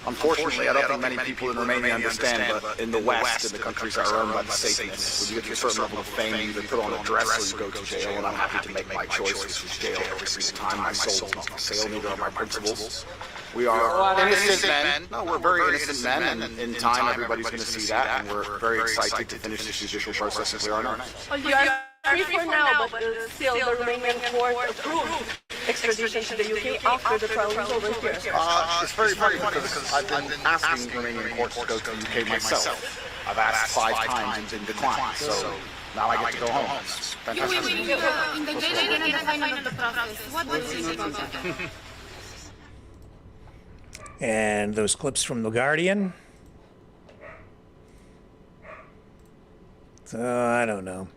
Unfortunately, I don't think many people in Romania understand, but in the West, in the countries that are owned by the Satanists, when you get to a certain level of fame, you either put on a dress or you go to jail, and I'm happy to make my choice, which is jail every single time. My soul is not for sale, neither are my principles. We are innocent men. No, we're very innocent men, and in time, everybody's going to see that, and we're very excited to finish this judicial process and clear our names. Well, you are free for now, but still the Romanian court approved extradition to the UK after the trial was over here. It's very funny because I've been asking Romanian courts to go to the UK myself. I've asked 5 times and been declined, so now I get to go home. It's fantastic. In the judgment and the final of the process, what do you think about that? And those clips from The Guardian. So, I don't know.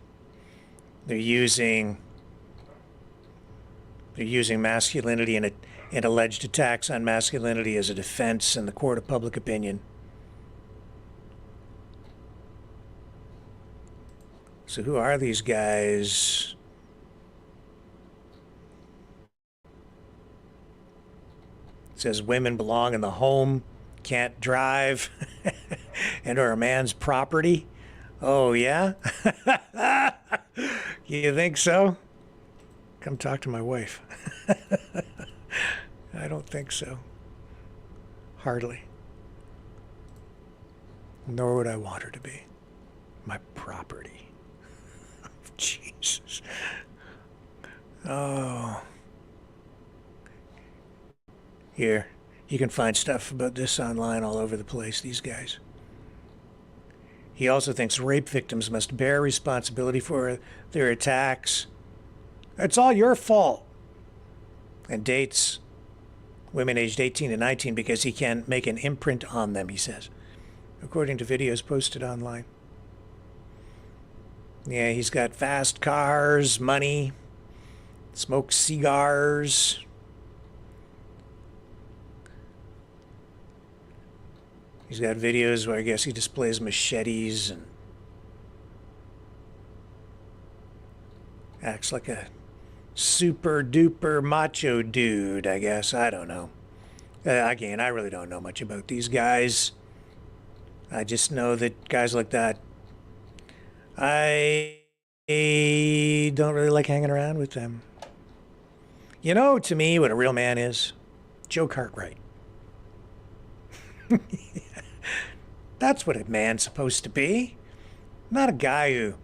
They're using masculinity and alleged attacks on masculinity as a defense in the court of public opinion. So who are these guys? It says women belong in the home, can't drive, and are a man's property. Oh, yeah? You think so? Come talk to my wife. I don't think so. Hardly. Nor would I want her to be. My property. Jesus. Oh. Here. You can find stuff about this online all over the place, these guys. He also thinks rape victims must bear responsibility for their attacks. It's all your fault. And dates women aged 18 to 19 because he can make an imprint on them, he says, according to videos posted online. Yeah, he's got fast cars, money, smokes cigars. He's got videos where I guess he displays machetes and acts like a super duper macho dude, I guess. I don't know. Again, I really don't know much about these guys. I just know that guys like that, I don't really like hanging around with them. You know, to me, what a real man is? Joe Cartwright. That's what a man's supposed to be. Not a guy who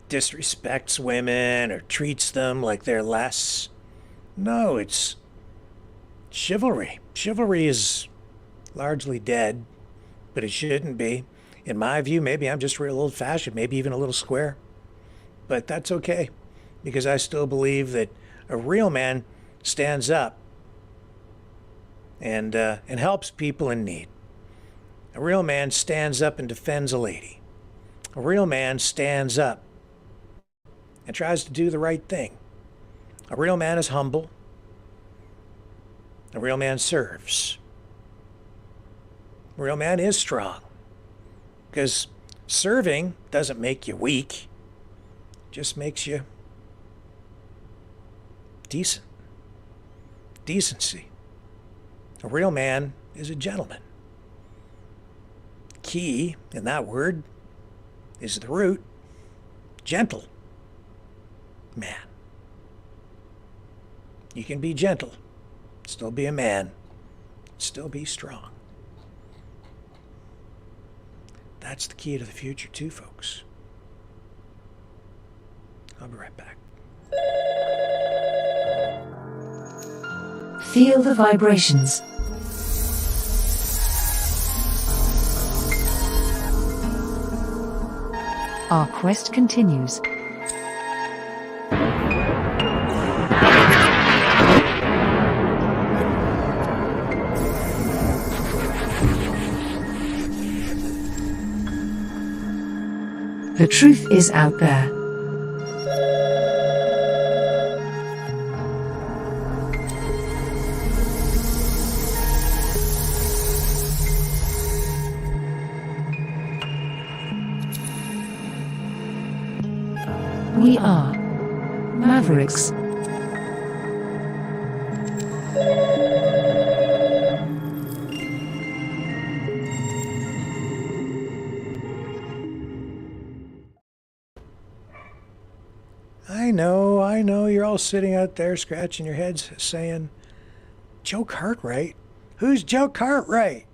disrespects women or treats them like they're less. No, it's chivalry. Chivalry is largely dead, but it shouldn't be. In my view, maybe I'm just real old-fashioned, maybe even a little square. But that's okay, because I still believe that a real man stands up and helps people in need. A real man stands up and defends a lady. A real man stands up and tries to do the right thing. A real man is humble. A real man serves. A real man is strong. Because serving doesn't make you weak. It just makes you decent. Decency. A real man is a gentleman. Key in that word is the root, gentle man. You can be gentle, still be a man, still be strong. That's the key to the future too, folks. I'll be right back. Feel the vibrations. Our quest continues. The truth is out there. We are Mavericks. I know, you're all sitting out there scratching your heads saying, Joe Cartwright? Who's Joe Cartwright?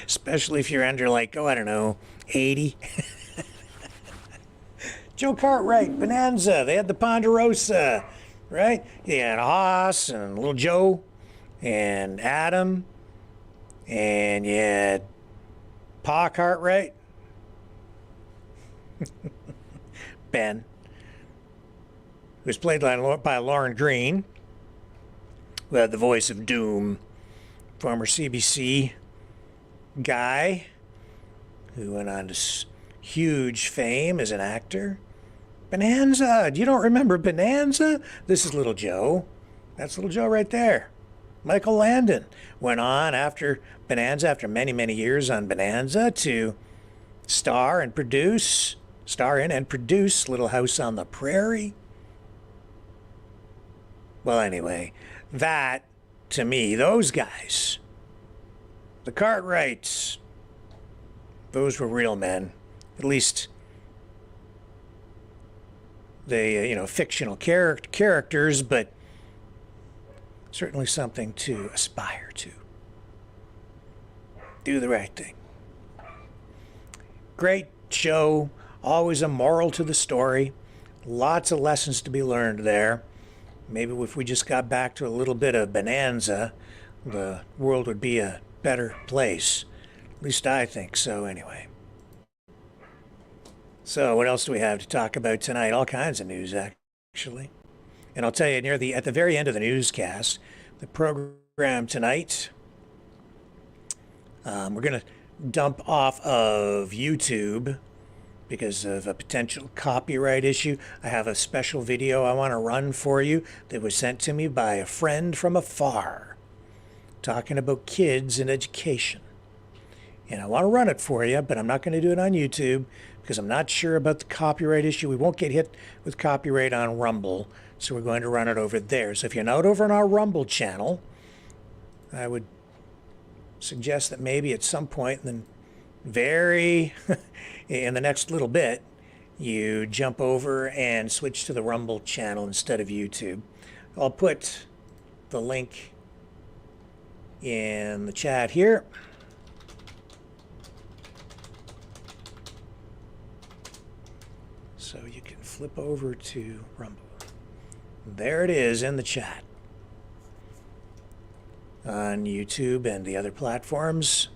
Especially if you're under, like, I don't know, 80. Joe Cartwright, Bonanza, they had the Ponderosa, right? You had Haas and Little Joe and Adam, and you had Pa Cartwright. Ben, who was played by Lauren Green, who had the voice of Doom, former CBC guy who went on to huge fame as an actor. Bonanza, you don't remember Bonanza? This is Little Joe. That's Little Joe right there. Michael Landon went on after Bonanza, after many, many years on Bonanza, to star in and produce Little House on the Prairie. Well, anyway, that, to me, those guys, the Cartwrights, those were real men. At least they, fictional characters, but certainly something to aspire to. Do the right thing. Great show. Always a moral to the story. Lots of lessons to be learned there. Maybe if we just got back to a little bit of Bonanza, the world would be a better place. At least I think so, anyway. So what else do we have to talk about tonight? All kinds of news, actually. And I'll tell you, at the very end of the newscast, the program tonight, we're going to dump off of YouTube because of a potential copyright issue. I have a special video I want to run for you that was sent to me by a friend from afar, talking about kids and education. And I want to run it for you, but I'm not going to do it on YouTube because I'm not sure about the copyright issue. We won't get hit with copyright on Rumble, so we're going to run it over there. So if you're not over on our Rumble channel, I would suggest that maybe at some point in the next little bit, you jump over and switch to the Rumble channel instead of YouTube. I'll put the link in the chat here. So you can flip over to Rumble. There it is in the chat. On YouTube and the other platforms.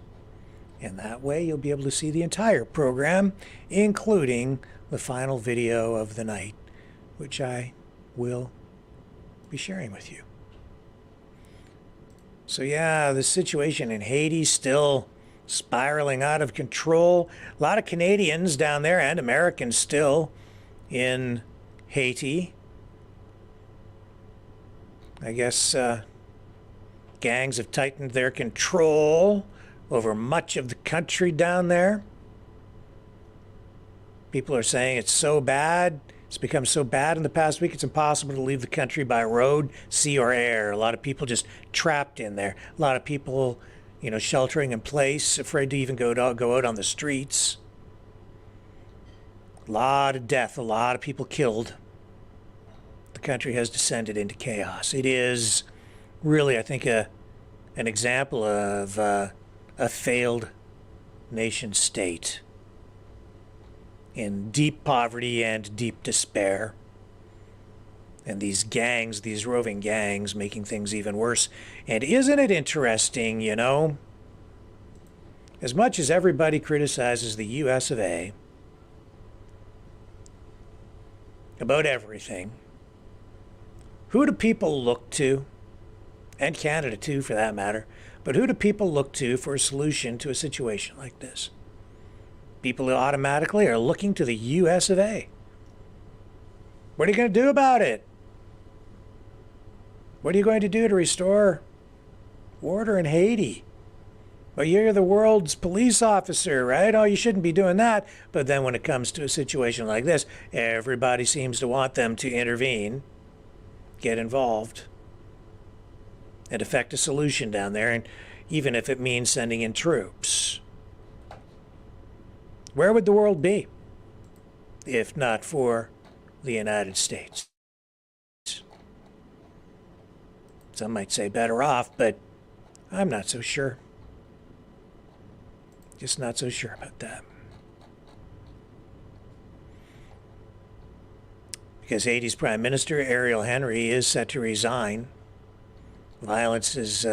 And that way you'll be able to see the entire program, including the final video of the night, which I will be sharing with you. So yeah, the situation in Haiti still spiraling out of control. A lot of Canadians down there and Americans still in Haiti. I guess gangs have tightened their control over much of the country down there. People are saying it's so bad. It's become so bad in the past week, it's impossible to leave the country by road, sea, or air. A lot of people just trapped in there. A lot of people, sheltering in place, afraid to even go out on the streets. A lot of death, a lot of people killed. The country has descended into chaos. It is really, I think, an example of a failed nation state in deep poverty and deep despair. And these gangs, these roving gangs, making things even worse. And isn't it interesting, as much as everybody criticizes the US of A about everything, who do people look to, and Canada too for that matter, but who do people look to for a solution to a situation like this? People who automatically are looking to the US of A. What are you going to do about it? What are you going to do to restore order in Haiti? Well, you're the world's police officer, right? Oh, you shouldn't be doing that. But then when it comes to a situation like this, everybody seems to want them to intervene, get involved, and effect a solution down there, and even if it means sending in troops. Where would the world be if not for the United States. Some might say better off, but I'm not so sure. Just not so sure about that. Because Haiti's Prime Minister, Ariel Henry, is set to resign. Violence is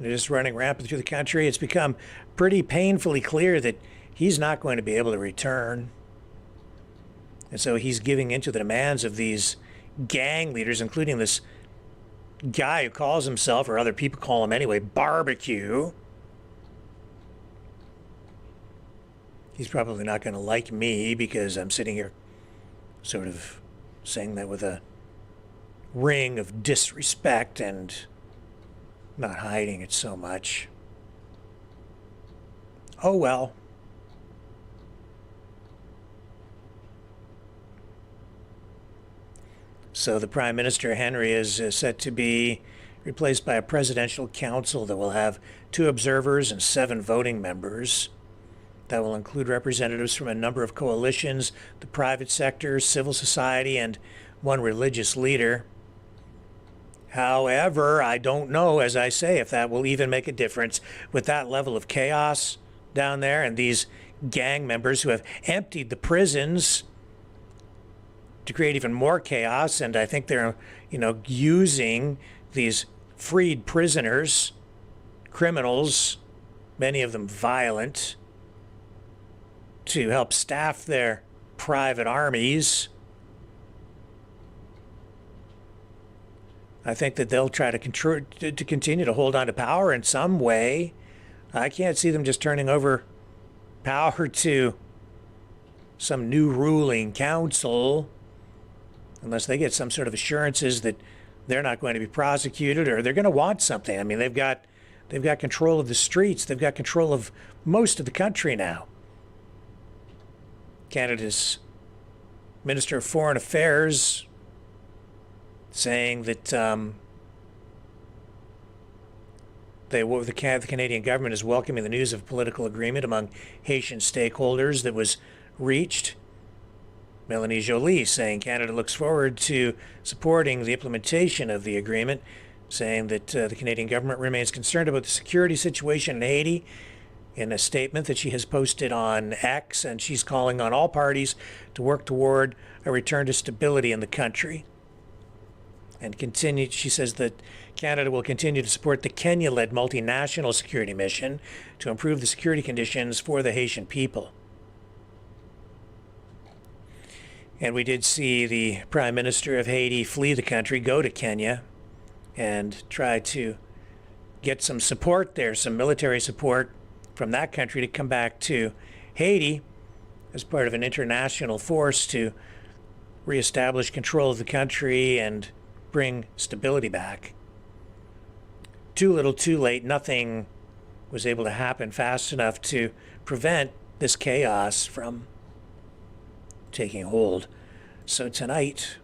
just running rampant through the country. It's become pretty painfully clear that he's not going to be able to return. And so he's giving in to the demands of these gang leaders, including this guy who calls himself, or other people call him anyway, Barbecue. He's probably not going to like me because I'm sitting here sort of saying that with a ring of disrespect and not hiding it so much. Oh well. So the Prime Minister, Henry, is set to be replaced by a presidential council that will have 2 observers and 7 voting members. That will include representatives from a number of coalitions, the private sector, civil society, and 1 religious leader. However, I don't know, as I say, if that will even make a difference with that level of chaos down there and these gang members who have emptied the prisons to create even more chaos. And I think they're, using these freed prisoners, criminals, many of them violent, to help staff their private armies. I think that they'll try to continue to hold on to power in some way. I can't see them just turning over power to some new ruling council unless they get some sort of assurances that they're not going to be prosecuted, or they're going to want something. I mean, they've got control of the streets. They've got control of most of the country now. Canada's Minister of Foreign Affairs saying that the Canadian government is welcoming the news of political agreement among Haitian stakeholders that was reached. Melanie Joly saying Canada looks forward to supporting the implementation of the agreement, saying that the Canadian government remains concerned about the security situation in Haiti in a statement that she has posted on X, and she's calling on all parties to work toward a return to stability in the country. And she says that Canada will continue to support the Kenya-led multinational security mission to improve the security conditions for the Haitian people. And we did see the Prime Minister of Haiti flee the country, go to Kenya, and try to get some support there, some military support from that country to come back to Haiti as part of an international force to reestablish control of the country and bring stability back. Too little, too late. Nothing was able to happen fast enough to prevent this chaos from taking hold. So tonight,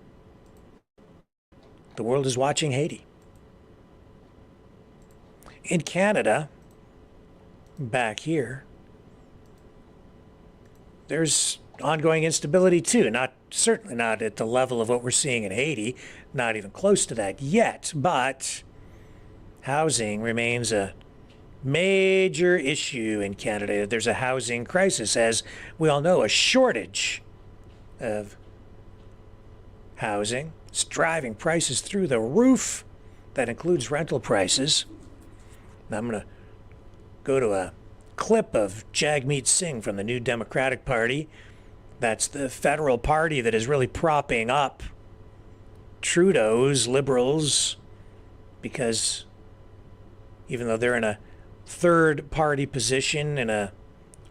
the world is watching Haiti. In Canada, back here, there's ongoing instability too. Certainly not at the level of what we're seeing in Haiti, not even close to that yet, but housing remains a major issue in Canada. There's a housing crisis, as we all know, a shortage of housing. It's driving prices through the roof. That includes rental prices. Now I'm going to go to a clip of Jagmeet Singh from the New Democratic Party. That's the federal party that is really propping up Trudeau's Liberals, because even though they're in a third party position in a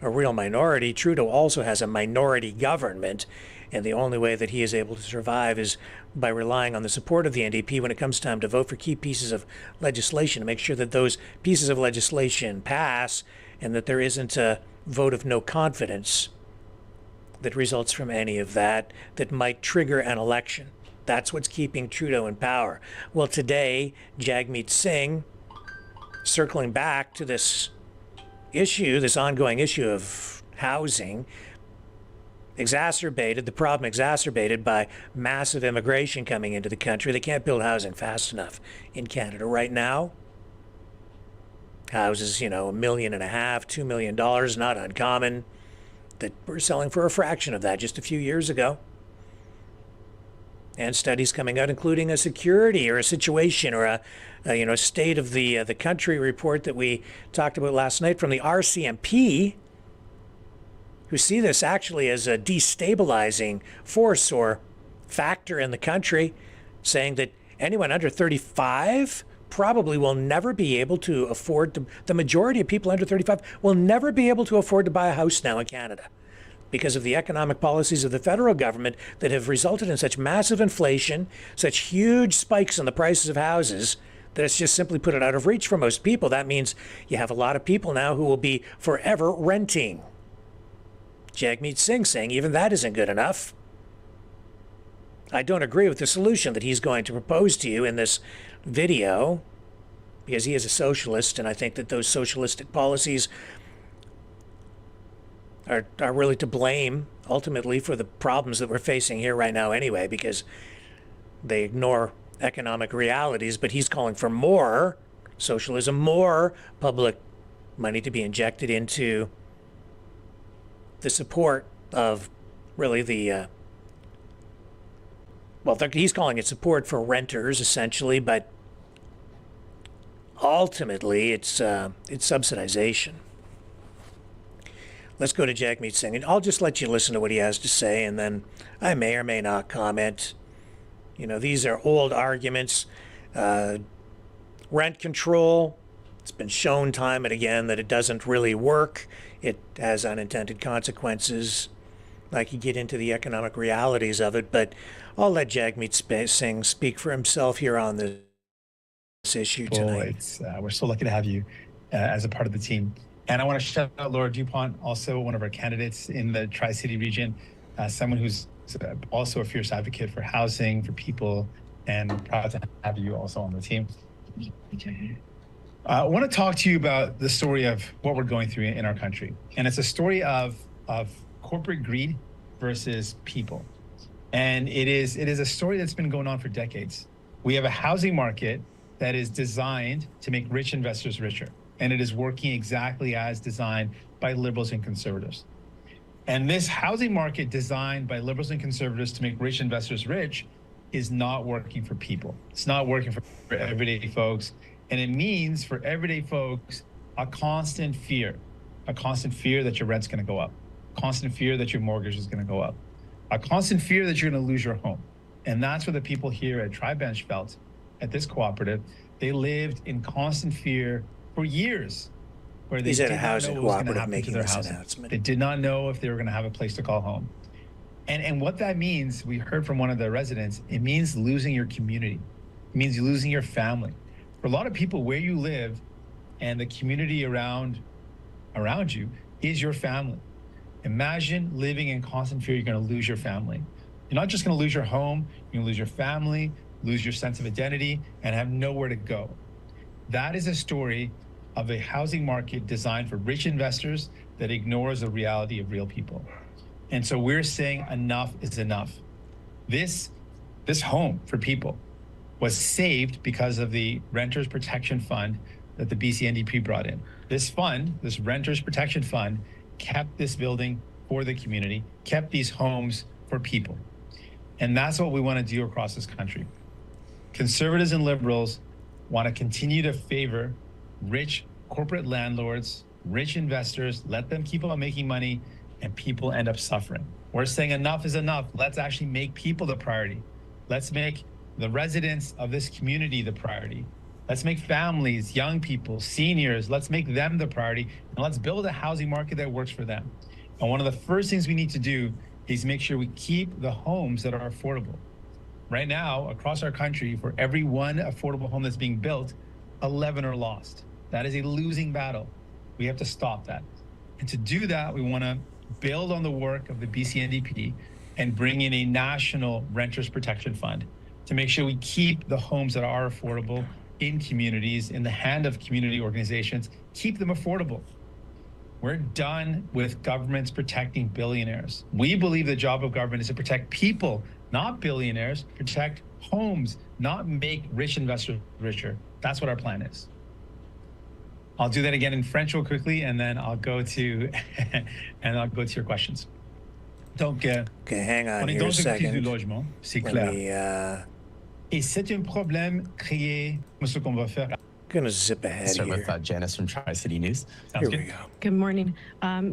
real minority, Trudeau also has a minority government, and the only way that he is able to survive is by relying on the support of the NDP when it comes time to vote for key pieces of legislation, to make sure that those pieces of legislation pass and that there isn't a vote of no confidence that results from any of that might trigger an election. That's what's keeping Trudeau in power. Well, today, Jagmeet Singh, circling back to this issue, this ongoing issue of housing, the problem exacerbated by massive immigration coming into the country. They can't build housing fast enough in Canada right now. Houses, $1.5 million, $2 million, not uncommon, that were selling for a fraction of that just a few years ago. And studies coming out, including a security or a situation or a state of the country report that we talked about last night from the RCMP, who see this actually as a destabilizing force or factor in the country, saying that anyone under 35 probably will never be able to afford to, the majority of people under 35 will never be able to afford to buy a house now in Canada because of the economic policies of the federal government that have resulted in such massive inflation, such huge spikes in the prices of houses, that it's just simply put it out of reach for most people. That means you have a lot of people now who will be forever renting. Jagmeet Singh saying even that isn't good enough. I don't agree with the solution that he's going to propose to you in this video, because he is a socialist, and I think that those socialistic policies are really to blame ultimately for the problems that we're facing here right now anyway, because they ignore economic realities. But he's calling for more socialism, more public money to be injected into the support of really the he's calling it support for renters essentially, but ultimately it's subsidization. Let's go to Jagmeet Singh, and I'll just let you listen to what he has to say, and then I may or may not comment. These are old arguments. Rent control, it's been shown time and again that it doesn't really work. It has unintended consequences. Like, you get into the economic realities of it, but I'll let Jagmeet Singh speak for himself here on this issue tonight. We're so lucky to have you as a part of the team. And I want to shout out Laura DuPont, also one of our candidates in the Tri-City region, someone who's also a fierce advocate for housing, for people, and proud to have you also on the team. I want to talk to you about the story of what we're going through in our country. And it's a story of corporate greed versus people. And it is a story that's been going on for decades. We have a housing market that is designed to make rich investors richer. And it is working exactly as designed by liberals and conservatives. And this housing market designed by liberals and conservatives to make rich investors rich is not working for people. It's not working for everyday folks. And it means for everyday folks, a constant fear that your rent's gonna go up, constant fear that your mortgage is gonna go up, a constant fear that you're gonna lose your home. And that's what the people here at Tri-Bench felt at this cooperative. They lived in constant fear for years, where they did not know what was going to happen to their house. They did not know if they were going to have a place to call home. And what that means, we heard from one of the residents, it means losing your community. It means losing your family. For a lot of people, where you live and the community around you is your family. Imagine living in constant fear you're going to lose your family. You're not just going to lose your home, you're going to lose your family, lose your sense of identity, and have nowhere to go. That is a story of a housing market designed for rich investors that ignores the reality of real people. And so we're saying enough is enough. This home for people was saved because of the Renters Protection Fund that the BC NDP brought in. This fund, this Renters Protection Fund, kept this building for the community, kept these homes for people. And that's what we want to do across this country. Conservatives and liberals want to continue to favor rich corporate landlords, rich investors, let them keep on making money, and people end up suffering. We're saying enough is enough. Let's actually make people the priority. Let's make the residents of this community the priority. Let's make families, young people, seniors, let's make them the priority, and let's build a housing market that works for them. And one of the first things we need to do is make sure we keep the homes that are affordable. Right now, across our country, for every one affordable home that's being built, 11 are lost. That is a losing battle. We have to stop that. And to do that, we want to build on the work of the BC NDP and bring in a national Renters Protection Fund to make sure we keep the homes that are affordable in communities, in the hand of community organizations, keep them affordable. We're done with governments protecting billionaires. We believe the job of government is to protect people, not billionaires, protect homes, not make rich investors richer. That's what our plan is. I'll do that again in French real quickly, and then I'll go to your questions. Donc, okay, hang on on est here dans a une crise second. du logement, c'est Let clair. me, Et c'est un problème créé. Ce qu'on va faire. Gonna zip ahead Start here. with Janice from Tri-City News. Sounds Here good. we go. Good morning.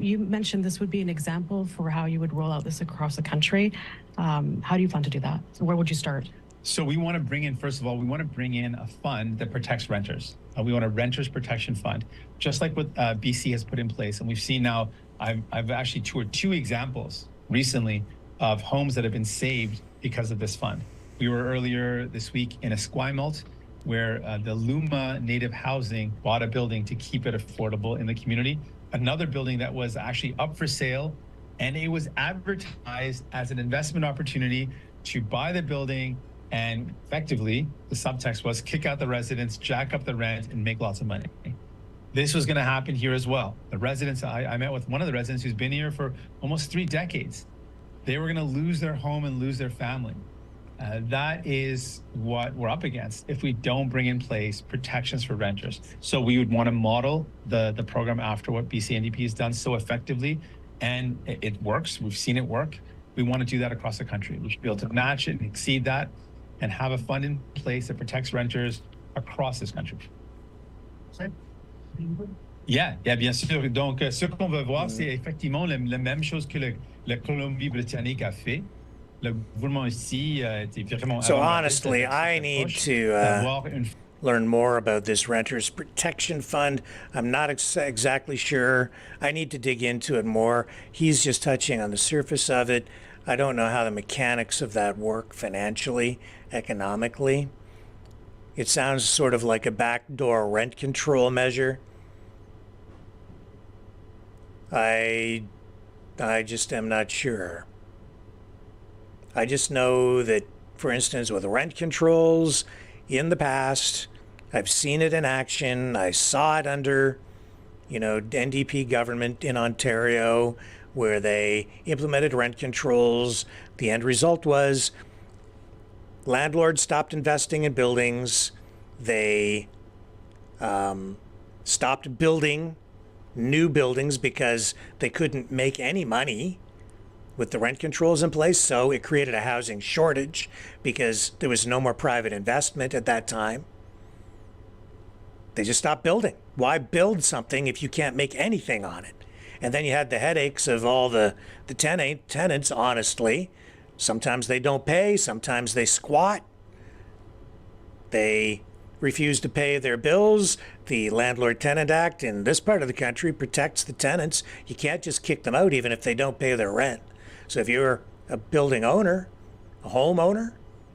You mentioned this would be an example for how you would roll out this across the country. How do you plan to do that? So where would you start? So we want to bring in, first of all, we want to bring in a fund that protects renters. We want a renters protection fund, just like what BC has put in place. And we've seen now, I've actually toured 2 examples recently of homes that have been saved because of this fund. We were earlier this week in Esquimalt, where the Luma Native Housing bought a building to keep it affordable in the community. Another building that was actually up for sale, and it was advertised as an investment opportunity to buy the building, and effectively, the subtext was kick out the residents, jack up the rent, and make lots of money. This was gonna happen here as well. The residents, I met with one of the residents who's been here for almost 3 decades. They were gonna lose their home and lose their family. That is what we're up against if we don't bring in place protections for renters. So we would want to model the program after what BC NDP has done so effectively, and it works. We've seen it work. We want to do that across the country. We should be able to match it and exceed that and have a fund in place that protects renters across this country. Yeah, bien sûr. Donc, ce qu'on va voir, c'est effectivement la même chose que la Colombie-Britannique a fait. So honestly, I need to learn more about this Renters Protection Fund. I'm not exactly sure. I need to dig into it more. He's just touching on the surface of it. I don't know how the mechanics of that work financially, economically. It sounds sort of like a backdoor rent control measure. I just am not sure. I just know that, for instance, with rent controls in the past, I've seen it in action. I saw it under, NDP government in Ontario, where they implemented rent controls. The end result was landlords stopped investing in buildings. They stopped building new buildings because they couldn't make any money with the rent controls in place. So it created a housing shortage because there was no more private investment at that time. They just stopped building. Why build something if you can't make anything on it? And then you had the headaches of all the tenants, honestly. Sometimes they don't pay, sometimes they squat. They refuse to pay their bills. The Landlord-Tenant Act in this part of the country protects the tenants. You can't just kick them out even if they don't pay their rent. So if you're a building owner, a homeowner,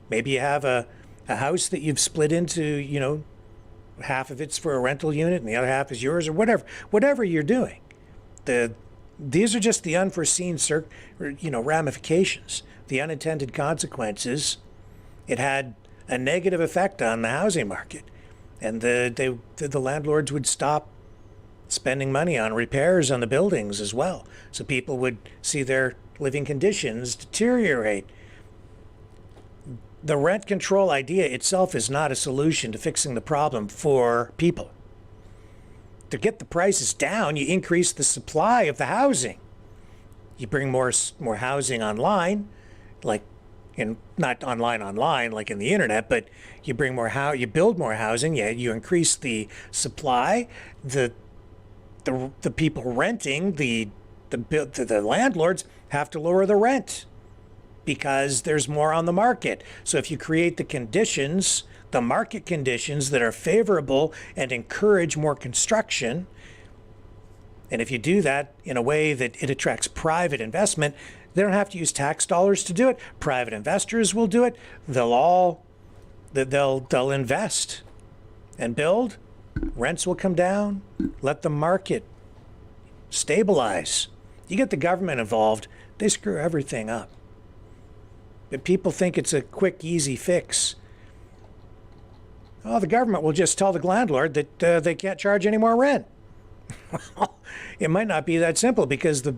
maybe you have a house that you've split into, half of it's for a rental unit and the other half is yours, or whatever you're doing. These are just the unforeseen ramifications, the unintended consequences. It had a negative effect on the housing market, and the landlords would stop spending money on repairs on the buildings as well. So people would see their living conditions deteriorate. The rent control idea itself is not a solution to fixing the problem for people. To get the prices down, you increase the supply of the housing. You bring more housing online, not online like in the internet, but you bring you build more housing. Yeah, you increase the supply. The people renting, the landlords have to lower the rent because there's more on the market. So if you create the conditions, the market conditions that are favorable and encourage more construction, and if you do that in a way that it attracts private investment, they don't have to use tax dollars to do it. Private investors will do it. They'll invest and build. Rents will come down. Let the market stabilize. You get the government involved, they screw everything up. But people think it's a quick, easy fix. Oh, the government will just tell the landlord that they can't charge any more rent. It might not be that simple because the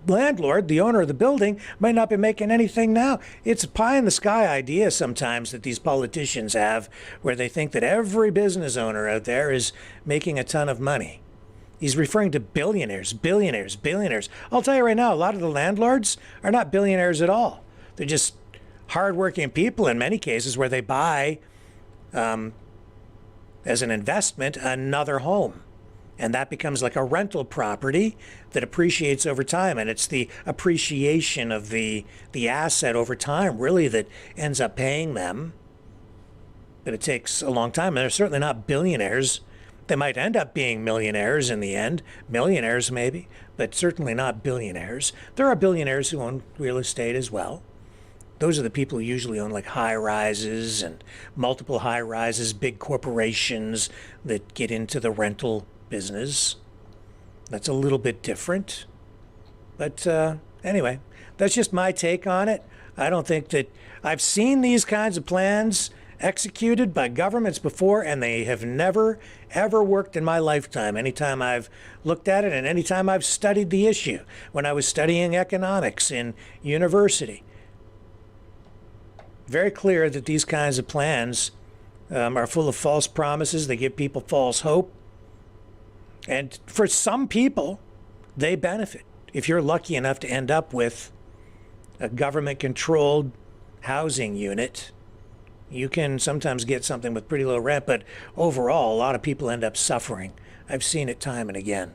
landlord, the owner of the building, might not be making anything now. It's a pie in the sky idea sometimes that these politicians have, where they think that every business owner out there is making a ton of money. He's referring to billionaires, billionaires, billionaires. I'll tell you right now, a lot of the landlords are not billionaires at all. They're just hardworking people in many cases where they buy, as an investment, another home. And that becomes like a rental property that appreciates over time. And it's the appreciation of the asset over time, really, that ends up paying them. But it takes a long time. And they're certainly not billionaires. They might end up being millionaires in the end. Millionaires, maybe. But certainly not billionaires. There are billionaires who own real estate as well. Those are the people who usually own like high rises and multiple high rises, big corporations that get into the rental business. That's a little bit different. But anyway, that's just my take on it. I don't think that I've seen these kinds of plans executed by governments before, and they have never, ever worked in my lifetime. Anytime I've looked at it and anytime I've studied the issue, when I was studying economics in university, very clear that these kinds of plans are full of false promises. They give people false hope. And for some people, they benefit. If you're lucky enough to end up with a government-controlled housing unit, you can sometimes get something with pretty low rent, but overall, a lot of people end up suffering. I've seen it time and again.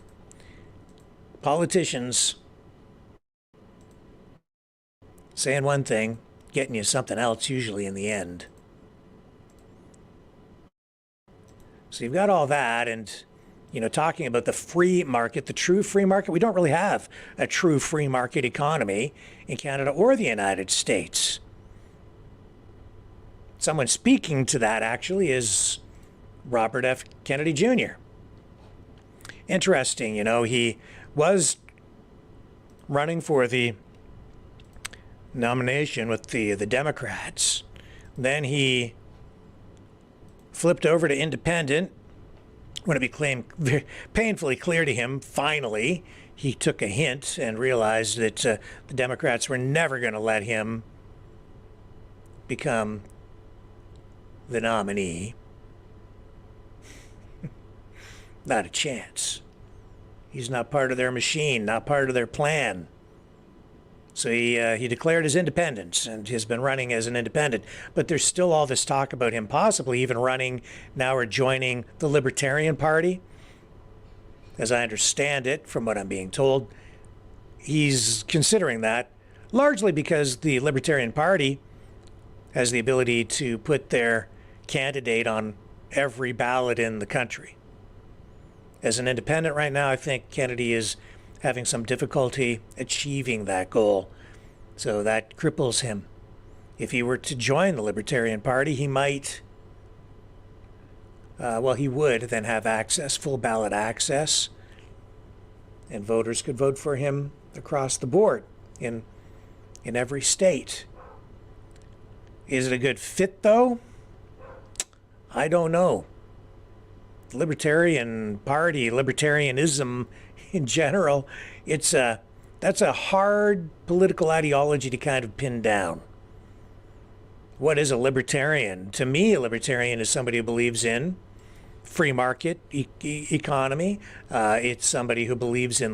Politicians saying one thing, getting you something else, usually in the end. So you've got all that, and talking about the free market, the true free market, we don't really have a true free market economy in Canada or the United States. Someone speaking to that actually is Robert F. Kennedy Jr. Interesting, he was running for the nomination with the Democrats. Then he flipped over to independent when it became painfully clear to him, finally, he took a hint and realized that the Democrats were never going to let him become the nominee. Not a chance. He's not part of their machine, not part of their plan. So he declared his independence and has been running as an independent. But there's still all this talk about him possibly even running now or joining the Libertarian Party. As I understand it, from what I'm being told, he's considering that largely because the Libertarian Party has the ability to put their candidate on every ballot in the country. As an independent right now, I think Kennedy is having some difficulty achieving that goal. So that cripples him. If he were to join the Libertarian Party, he might, he would then have access, full ballot access, and voters could vote for him across the board in every state. Is it a good fit, though? I don't know. The Libertarian Party, libertarianism in general, that's a hard political ideology to kind of pin down. What is a libertarian? To me, a libertarian is somebody who believes in free market economy. It's somebody who believes in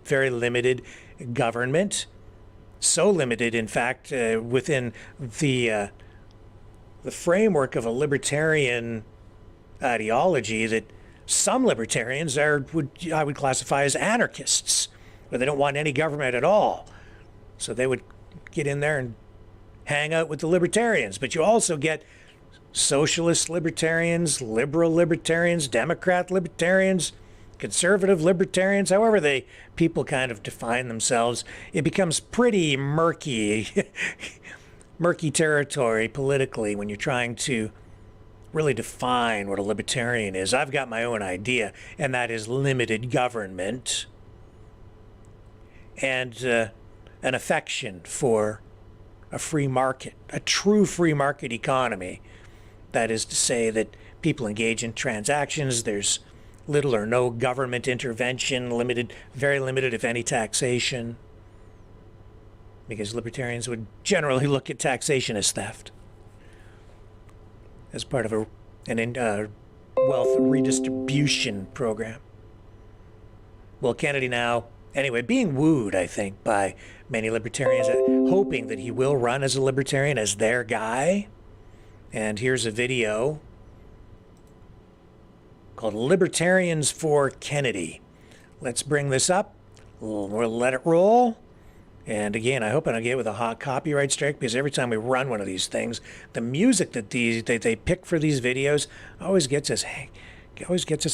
very limited government. So limited, in fact, within the framework of a libertarian ideology that some libertarians I would classify as anarchists, where they don't want any government at all. So they would get in there and hang out with the libertarians. But you also get socialist libertarians, liberal libertarians, Democrat libertarians, conservative libertarians, however people kind of define themselves. It becomes pretty murky, murky territory politically when you're trying to really define what a libertarian is. I've got my own idea, and that is limited government and an affection for a free market, a true free market economy. That is to say that people engage in transactions, there's little or no government intervention, very limited, if any, taxation. Because libertarians would generally look at taxation as theft, as part of a wealth redistribution program. Well, Kennedy now, anyway, being wooed, I think, by many libertarians, hoping that he will run as a libertarian, as their guy. And here's a video called Libertarians for Kennedy. Let's bring this up. We'll let it roll. And again, I hope I don't get with a hot copyright strike, because every time we run one of these things, the music that they pick for these videos always gets us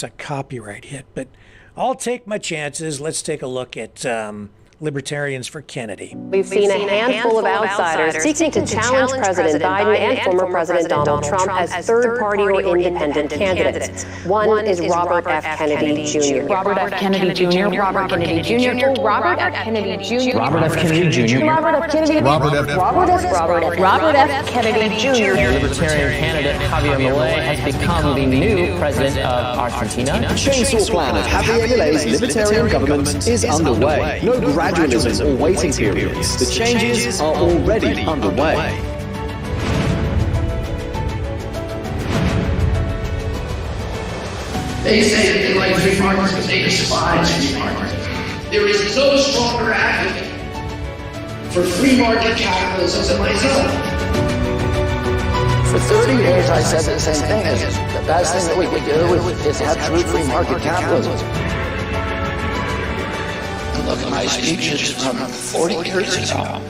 a copyright hit. But I'll take my chances. Let's take a look at Libertarians for Kennedy. We've seen a handful of outsiders seeking to challenge President Biden and former President Donald Trump as third-party or independent candidates. One is Robert F. Kennedy Jr. Robert F. Kennedy Jr. Robert Kennedy Jr. Robert F. Kennedy Jr. Robert F. Kennedy Jr. Robert F. Kennedy Robert F. Kennedy Jr. Libertarian candidate Javier Milei has become the new president of Argentina. Chainsaw plan of Javier Milei's libertarian government is underway. No gradualism or waiting periods. The changes are already underway. They say that they like free markets because they despise free markets. There is no stronger advocate for free market capitalism than myself. For 30 years I said the same thing, is the best thing that we could do is have true free market capitalism. Look at my speeches from 40 years ago,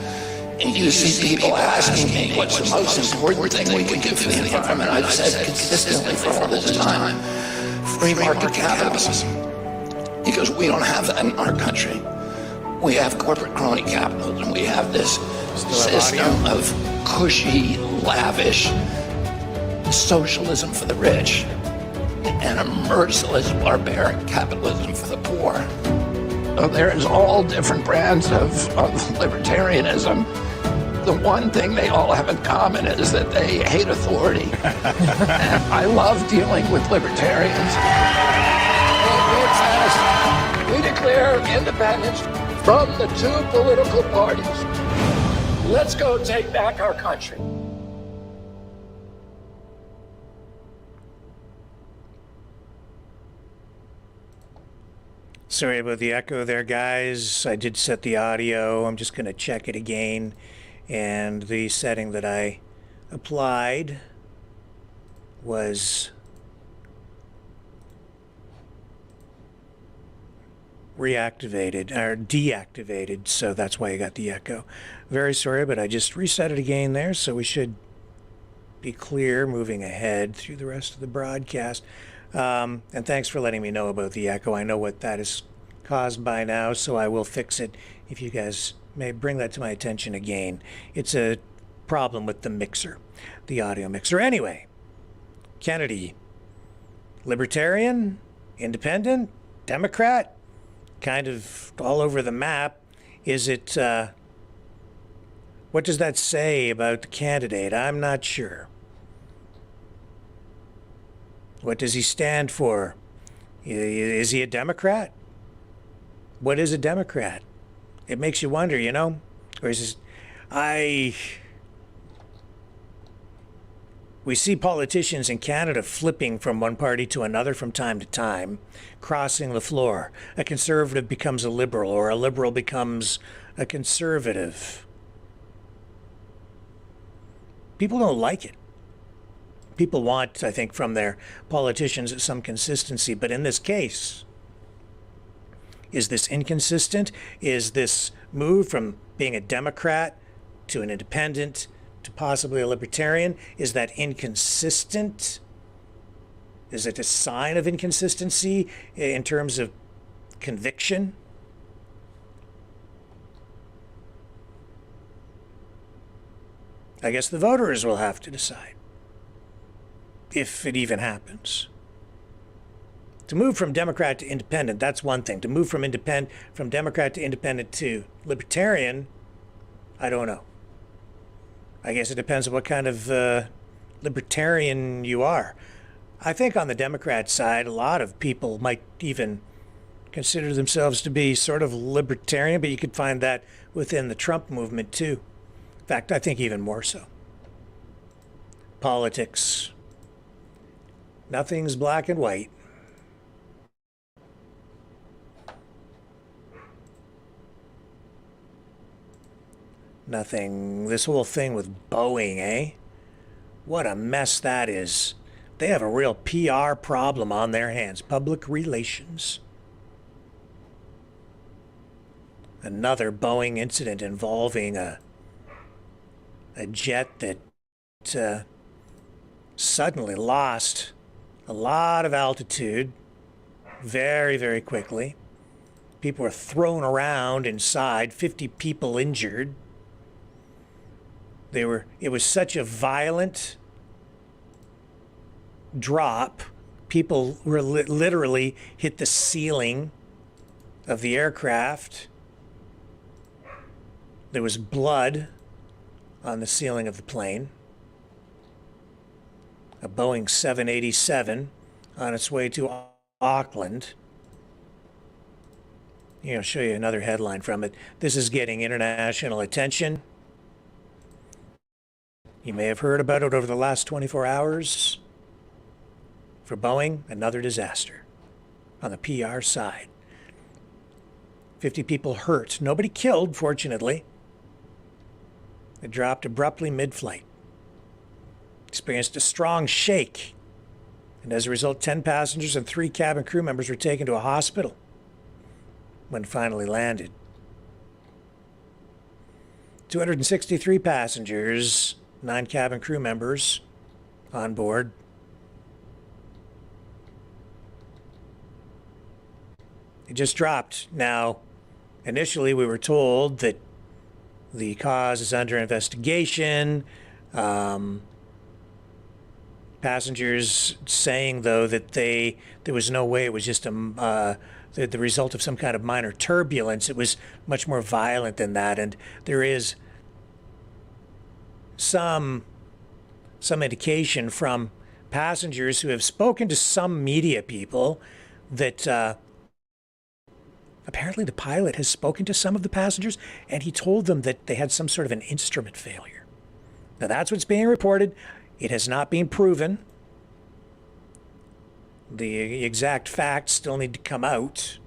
and you see people asking me what's the most important thing we can do for the environment. I've said consistently for all this time, free market capitalism. Because we don't have that in our country. We have corporate crony capitalism. We have this system of cushy, lavish socialism for the rich and a merciless, barbaric capitalism for the poor. There's all different brands of libertarianism. The one thing they all have in common is that they hate authority. And I love dealing with libertarians. We declare independence from the two political parties. Let's go take back our country. Sorry about the echo there, guys. I did set the audio. I'm just going to check it again. And the setting that I applied was reactivated or deactivated, so that's why you got the echo. Very sorry, but I just reset it again there, so we should be clear moving ahead through the rest of the broadcast. And thanks for letting me know about the echo. I know what that is caused by now, so I will fix it if you guys may bring that to my attention again. It's a problem with the mixer, the audio mixer. Anyway, Kennedy, libertarian, independent, Democrat, kind of all over the map. Is it, what does that say about the candidate? I'm not sure. What does he stand for? Is he a Democrat? What is a Democrat? It makes you wonder, you know? Or is this, we see politicians in Canada flipping from one party to another from time to time, crossing the floor. A conservative becomes a liberal, or a liberal becomes a conservative. People don't like it. People want, I think, from their politicians some consistency. But in this case, is this inconsistent? Is this move from being a Democrat to an independent to possibly a libertarian, is that inconsistent? Is it a sign of inconsistency in terms of conviction? I guess the voters will have to decide, if it even happens. To move from Democrat to independent, that's one thing. To move from Democrat to independent to libertarian, I don't know. I guess it depends on what kind of libertarian you are. I think on the Democrat side, a lot of people might even consider themselves to be sort of libertarian, but you could find that within the Trump movement too. In fact, I think even more so. Politics. Nothing's black and white. Nothing. This whole thing with Boeing, eh? What a mess that is. They have a real PR problem on their hands. Public relations. Another Boeing incident involving a jet that suddenly lost a lot of altitude very, very quickly. People were thrown around inside, 50 people injured. It was such a violent drop. People were literally hit the ceiling of the aircraft. There was blood on the ceiling of the plane. A Boeing 787 on its way to Auckland. I'll show you another headline from it. This is getting international attention. You may have heard about it over the last 24 hours. For Boeing, another disaster on the PR side. 50 people hurt. Nobody killed, fortunately. It dropped abruptly mid-flight. Experienced a strong shake. And as a result, 10 passengers and 3 cabin crew members were taken to a hospital when finally landed. 263 passengers, 9 cabin crew members on board. It just dropped. Now, initially we were told that the cause is under investigation. Passengers saying, though, that there was no way it was just the result of some kind of minor turbulence. It was much more violent than that, and there is some indication from passengers who have spoken to some media people that apparently the pilot has spoken to some of the passengers, and he told them that they had some sort of an instrument failure. Now, that's what's being reported. It has not been proven. The exact facts still need to come out.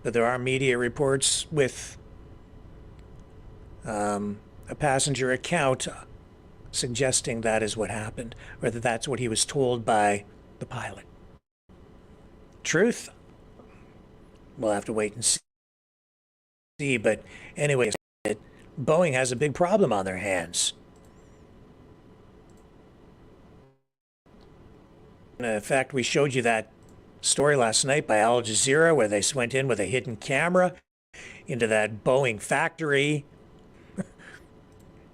But there are media reports with a passenger account suggesting that is what happened, or that that's what he was told by the pilot. Truth? We'll have to wait and see. But anyway, Boeing has a big problem on their hands. In fact, we showed you that story last night by Al Jazeera where they went in with a hidden camera into that Boeing factory.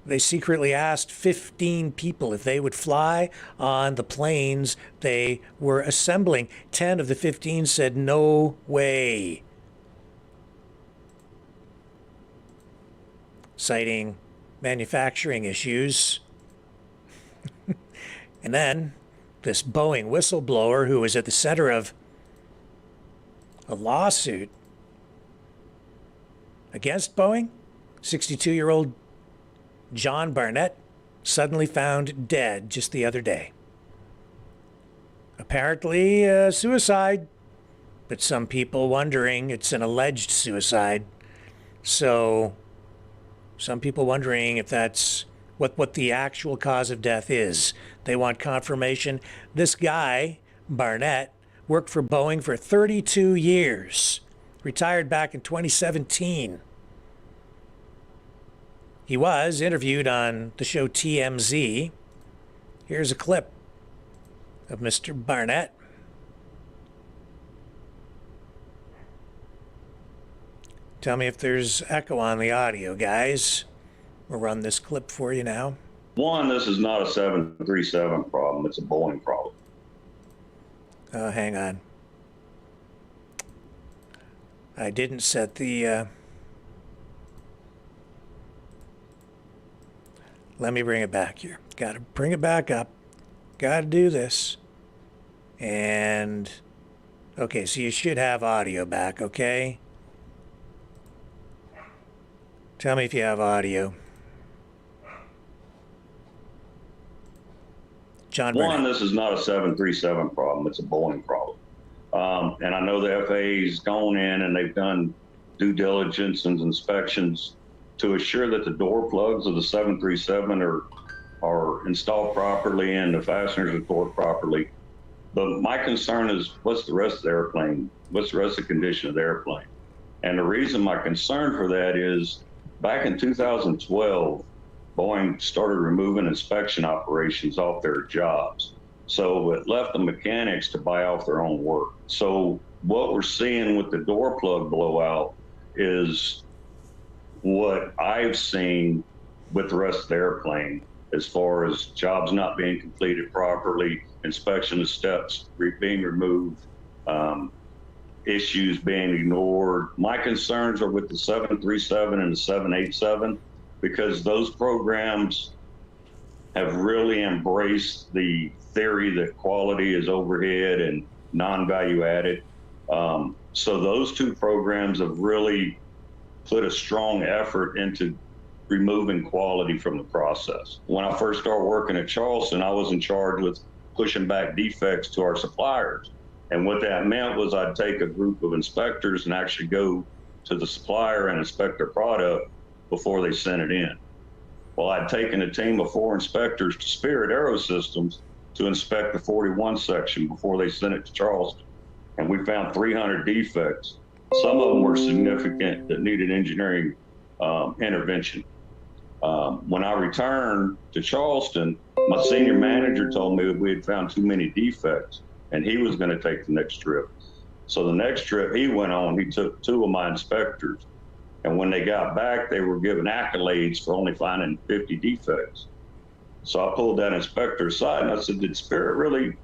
They secretly asked 15 people if they would fly on the planes they were assembling. 10 of the 15 said no way, citing manufacturing issues. And then this Boeing whistleblower, who was at the center of a lawsuit against Boeing, 62-year-old John Barnett, suddenly found dead just the other day. Apparently suicide, but some people wondering it's an alleged suicide. So some people wondering if that's what the actual cause of death is. They want confirmation. This guy, Barnett, worked for Boeing for 32 years, retired back in 2017. He was interviewed on the show TMZ. Here's a clip of Mr. Barnett. Tell me if there's echo on the audio, guys. We'll run this clip for you now. One, this is not a 737 problem. It's a Boeing problem. Hang on. I didn't set the... Let me bring it back here. Got to bring it back up. Got to do this. And, okay, so you should have audio back, okay? Tell me if you have audio. John One, Burnett. this is not a 737 problem. It's a Boeing problem. And I know the FAA's gone in and they've done due diligence and inspections to assure that the door plugs of the 737 are installed properly and the fasteners are torqued properly. But my concern is, what's the rest of the airplane? What's the rest of the condition of the airplane? And the reason my concern for that is, back in 2012, Boeing started removing inspection operations off their jobs. So it left the mechanics to buy off their own work. So what we're seeing with the door plug blowout is what I've seen with the rest of the airplane, as far as jobs not being completed properly, inspection steps being removed, issues being ignored. My concerns are with the 737 and the 787, because those programs have really embraced the theory that quality is overhead and non-value added. So those two programs have really put a strong effort into removing quality from the process. When I first started working at Charleston, I was in charge with pushing back defects to our suppliers. And what that meant was I'd take a group of inspectors and actually go to the supplier and inspect their product before they sent it in. Well, I'd taken a team of 4 inspectors to Spirit Aerosystems to inspect the 41 section before they sent it to Charleston. And we found 300 defects. Some of them were significant that needed engineering intervention. When I returned to Charleston, my senior manager told me that we had found too many defects and he was going to take the next trip. So the next trip he went on, he took 2 of my inspectors. And when they got back, they were given accolades for only finding 50 defects. So I pulled that inspector aside and I said, did Spirit really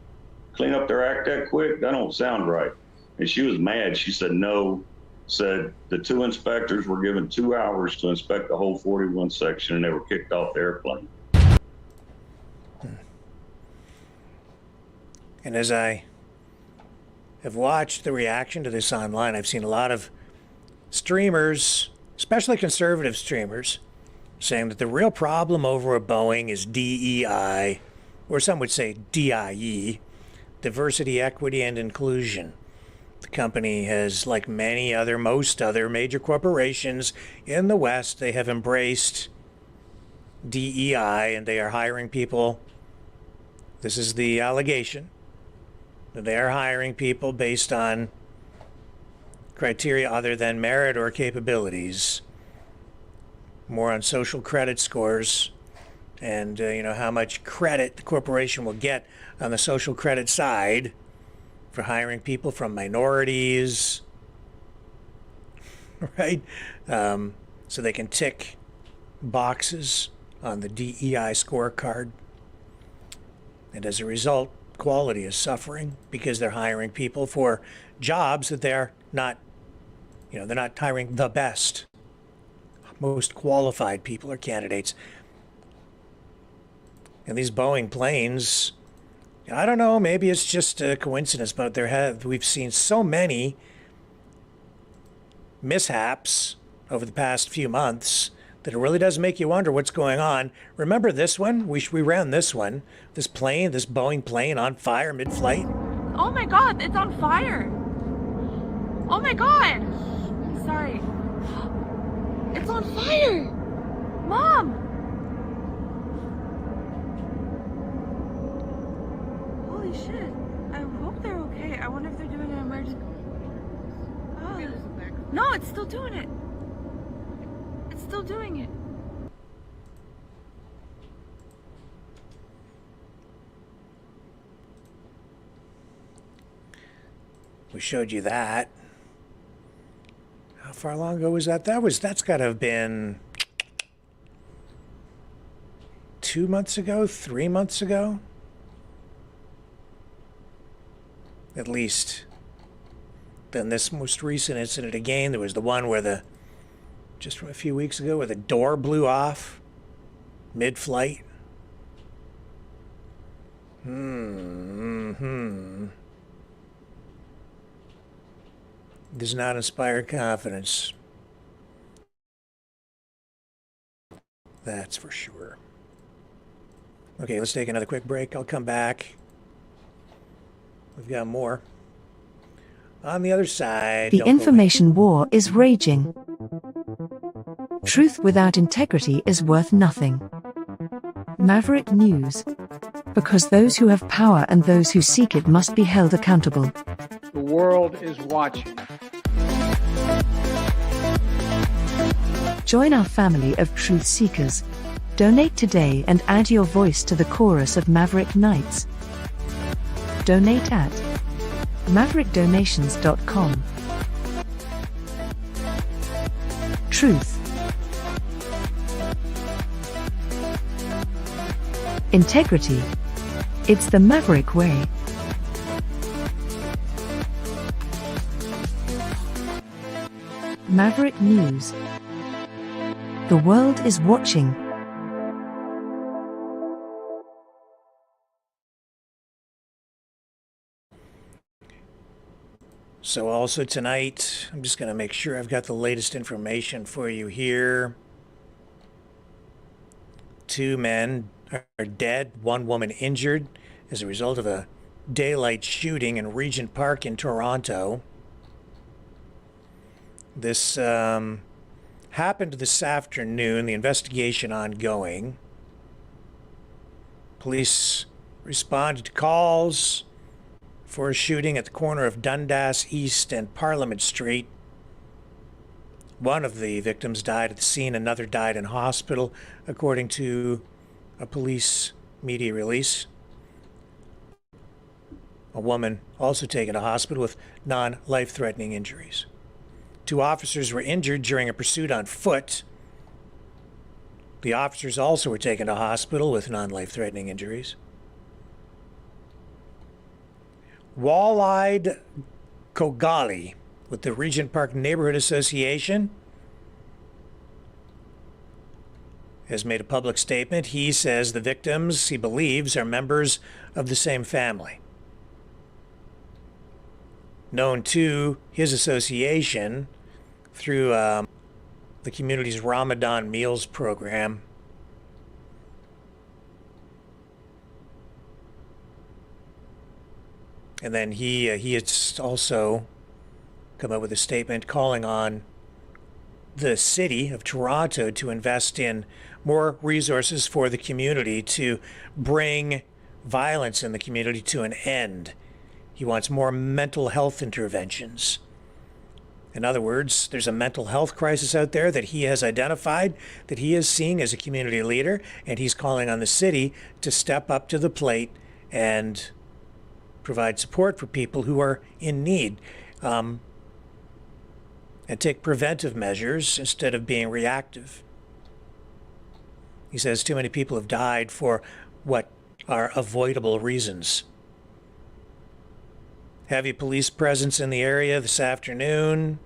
clean up their act that quick? That don't sound right. And she was mad. She said, no. Said the 2 inspectors were given 2 hours to inspect the whole 41 section and they were kicked off the airplane. And as I have watched the reaction to this online, I've seen a lot of streamers, especially conservative streamers, saying that the real problem over at Boeing is DEI, or some would say DIE, diversity, equity, and inclusion. The company has, like most other major corporations in the West, they have embraced DEI and they are hiring people. This is the allegation, that they are hiring people based on criteria other than merit or capabilities, more on social credit scores and how much credit the corporation will get on the social credit side for hiring people from minorities, right? So they can tick boxes on the DEI scorecard. And as a result, quality is suffering because they're hiring people for jobs that they're not, they're not hiring the best, most qualified people or candidates. And these Boeing planes, I don't know, maybe it's just a coincidence, but we've seen so many mishaps over the past few months that it really does make you wonder what's going on. Remember this one? We ran this one. This Boeing plane on fire mid-flight. Oh my God, it's on fire. Oh my God. Sorry. It's on fire. Mom. Holy shit. I hope they're okay. I wonder if they're doing an emergency. Oh. No, it's still doing it. It's still doing it. We showed you that. How far long ago was that? That's got to have been 2 months ago, 3 months ago. At least. Then this most recent incident again, there was the one where just from a few weeks ago, where the door blew off mid-flight. does not inspire confidence. That's for sure. Okay, let's take another quick break. I'll come back. We've got more. On the other side... The information war is raging. Truth without integrity is worth nothing. Maverick News. Because those who have power and those who seek it must be held accountable. The world is watching. Join our family of truth seekers. Donate today and add your voice to the chorus of Maverick Knights. Donate at maverickdonations.com. Truth. Integrity. It's the Maverick way. Maverick News. The world is watching. So also tonight, I'm just going to make sure I've got the latest information for you here. 2 men are dead, 1 woman injured as a result of a daylight shooting in Regent Park in Toronto. This happened this afternoon, the investigation ongoing. Police responded to calls for a shooting at the corner of Dundas East and Parliament Street. 1 of the victims died at the scene, another died in hospital, according to a police media release. A woman also taken to hospital with non-life-threatening injuries. 2 officers were injured during a pursuit on foot. The officers also were taken to hospital with non-life-threatening injuries. Wall-eyed Kogali with the Regent Park Neighborhood Association has made a public statement. He says the victims, he believes, are members of the same family. Known to his association through the community's Ramadan Meals program. And then he has also come up with a statement calling on the city of Toronto to invest in more resources for the community to bring violence in the community to an end. He wants more mental health interventions. In other words, there's a mental health crisis out there that he has identified, that he is seeing as a community leader, and he's calling on the city to step up to the plate and provide support for people who are in need, and take preventive measures instead of being reactive. He says too many people have died for what are avoidable reasons. Heavy police presence in the area this afternoon.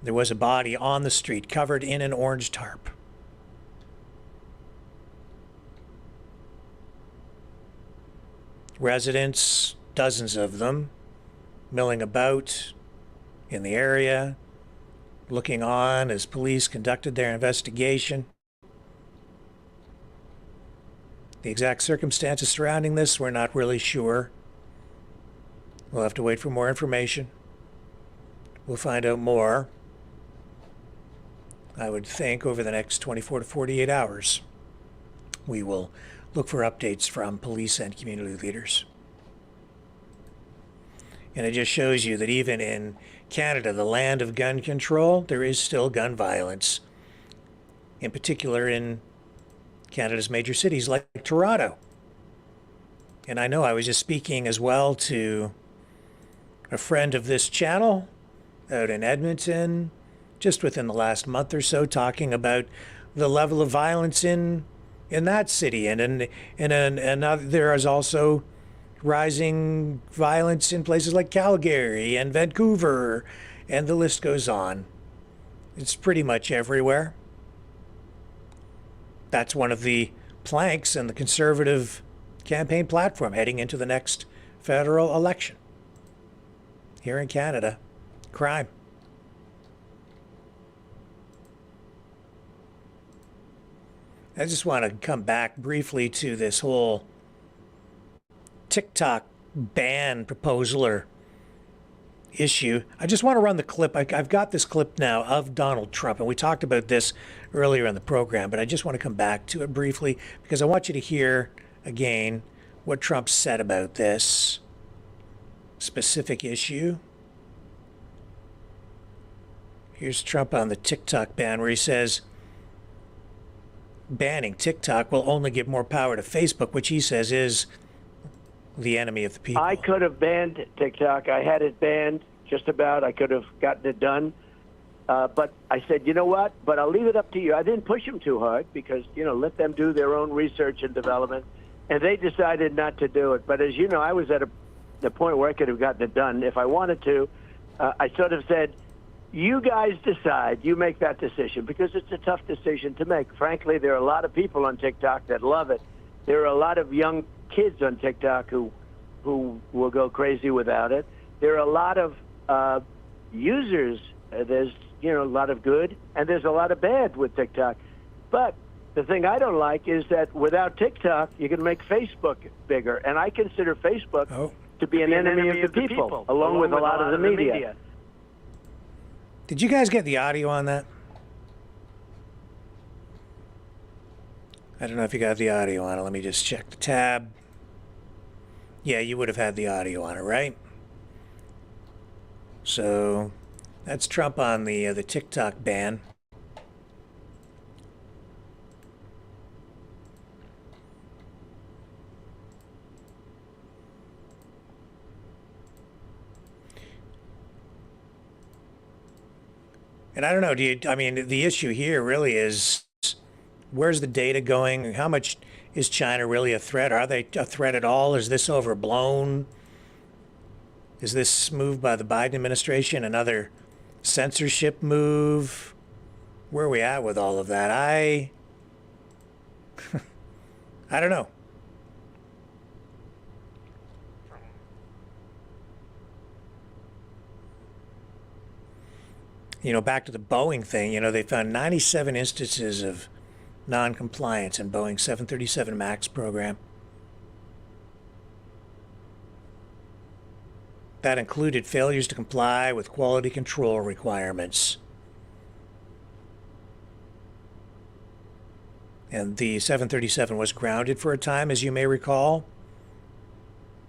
There was a body on the street covered in an orange tarp. Residents, dozens of them, milling about in the area, looking on as police conducted their investigation. The exact circumstances surrounding this, we're not really sure. We'll have to wait for more information. We'll find out more, I would think, over the next 24 to 48 hours. We will look for updates from police and community leaders. And it just shows you that even in Canada, the land of gun control, there is still gun violence. In particular in Canada's major cities like Toronto. And I know I was just speaking as well to a friend of this channel out in Edmonton, just within the last month or so, talking about the level of violence in that city, and there is also rising violence in places like Calgary and Vancouver, and the list goes on. It's pretty much everywhere. That's one of the planks in the Conservative campaign platform heading into the next federal election here in Canada. crime. I just want to come back briefly to this whole TikTok ban proposal or issue. I just want to run the clip. I've got this clip now of Donald Trump, and we talked about this earlier in the program, but I just want to come back to it briefly because I want you to hear again what Trump said about this specific issue. Here's Trump on the TikTok ban where he says banning TikTok will only give more power to Facebook, which he says is the enemy of the people. I could have banned TikTok. I had it banned just about. I could have gotten it done. But I said, you know what? But I'll leave it up to you. I didn't push them too hard because, let them do their own research and development. And they decided not to do it. But as you know, I was at the point where I could have gotten it done if I wanted to. I sort of said, you guys decide. You make that decision because it's a tough decision to make. Frankly, there are a lot of people on TikTok that love it. There are a lot of young kids on TikTok who will go crazy without it. There are a lot of users. There's a lot of good and there's a lot of bad with TikTok. But the thing I don't like is that without TikTok, you can make Facebook bigger, and I consider Facebook to be an enemy of the people, along with a lot of the media. Did you guys get the audio on that? I don't know if you got the audio on it. Let me just check the tab. Yeah, you would have had the audio on it, right? So that's Trump on the TikTok ban. And I don't know, the issue here really is, where's the data going? How much is China really a threat? Are they a threat at all? Is this overblown? Is this move by the Biden administration another censorship move? Where are we at with all of that? I don't know. Back to the Boeing thing, they found 97 instances of non-compliance in Boeing's 737 MAX program. That included failures to comply with quality control requirements. And the 737 was grounded for a time, as you may recall.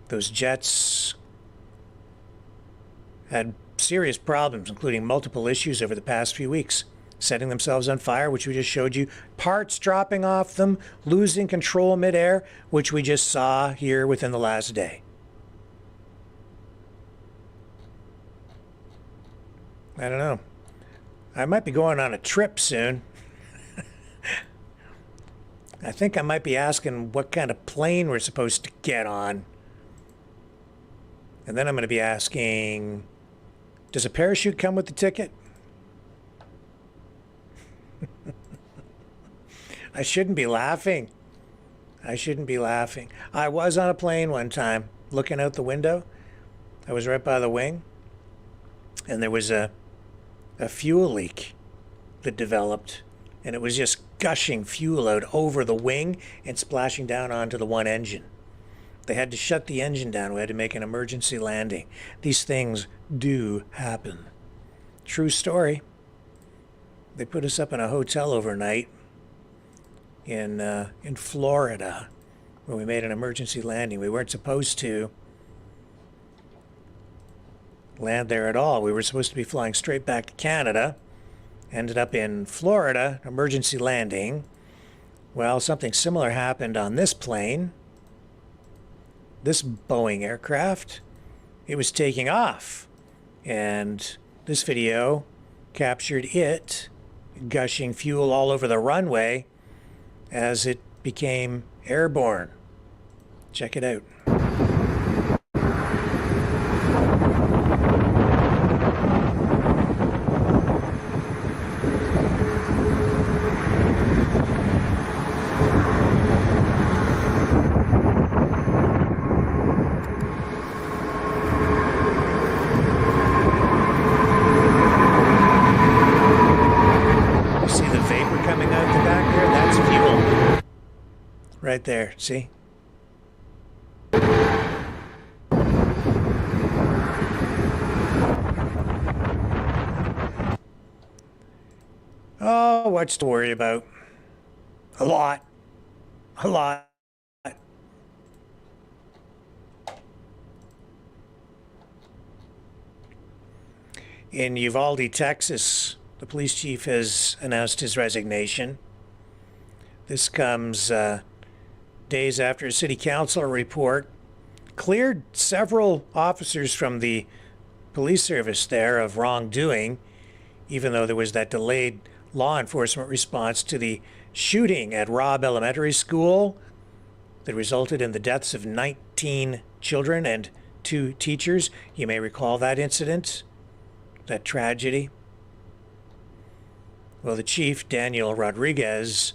Those jets had serious problems, including multiple issues over the past few weeks, setting themselves on fire, which we just showed you, parts dropping off them, losing control midair, which we just saw here within the last day. I don't know. I might be going on a trip soon. I think I might be asking what kind of plane we're supposed to get on. And then I'm going to be asking, does a parachute come with the ticket? I shouldn't be laughing. I shouldn't be laughing. I was on a plane one time, looking out the window. I was right by the wing, and there was a fuel leak that developed, and it was just gushing fuel out over the wing and splashing down onto the one engine. They had to shut the engine down. We had to make an emergency landing. These things do happen. True story. They put us up in a hotel overnight in Florida where we made an emergency landing. We weren't supposed to land there at all. We were supposed to be flying straight back to Canada. Ended up in Florida, emergency landing. Well, something similar happened on this plane. This Boeing aircraft. It was taking off. And this video captured it gushing fuel all over the runway as it became airborne. Check it out. coming out the back there, that's fuel. Right there, see? Oh, what's to worry about? A lot. A lot. In Uvalde, Texas, the police chief has announced his resignation. This comes days after a city council report cleared several officers from the police service there of wrongdoing, even though there was that delayed law enforcement response to the shooting at Robb Elementary School that resulted in the deaths of 19 children and 2 teachers. You may recall that incident, that tragedy. Well, the chief, Daniel Rodriguez,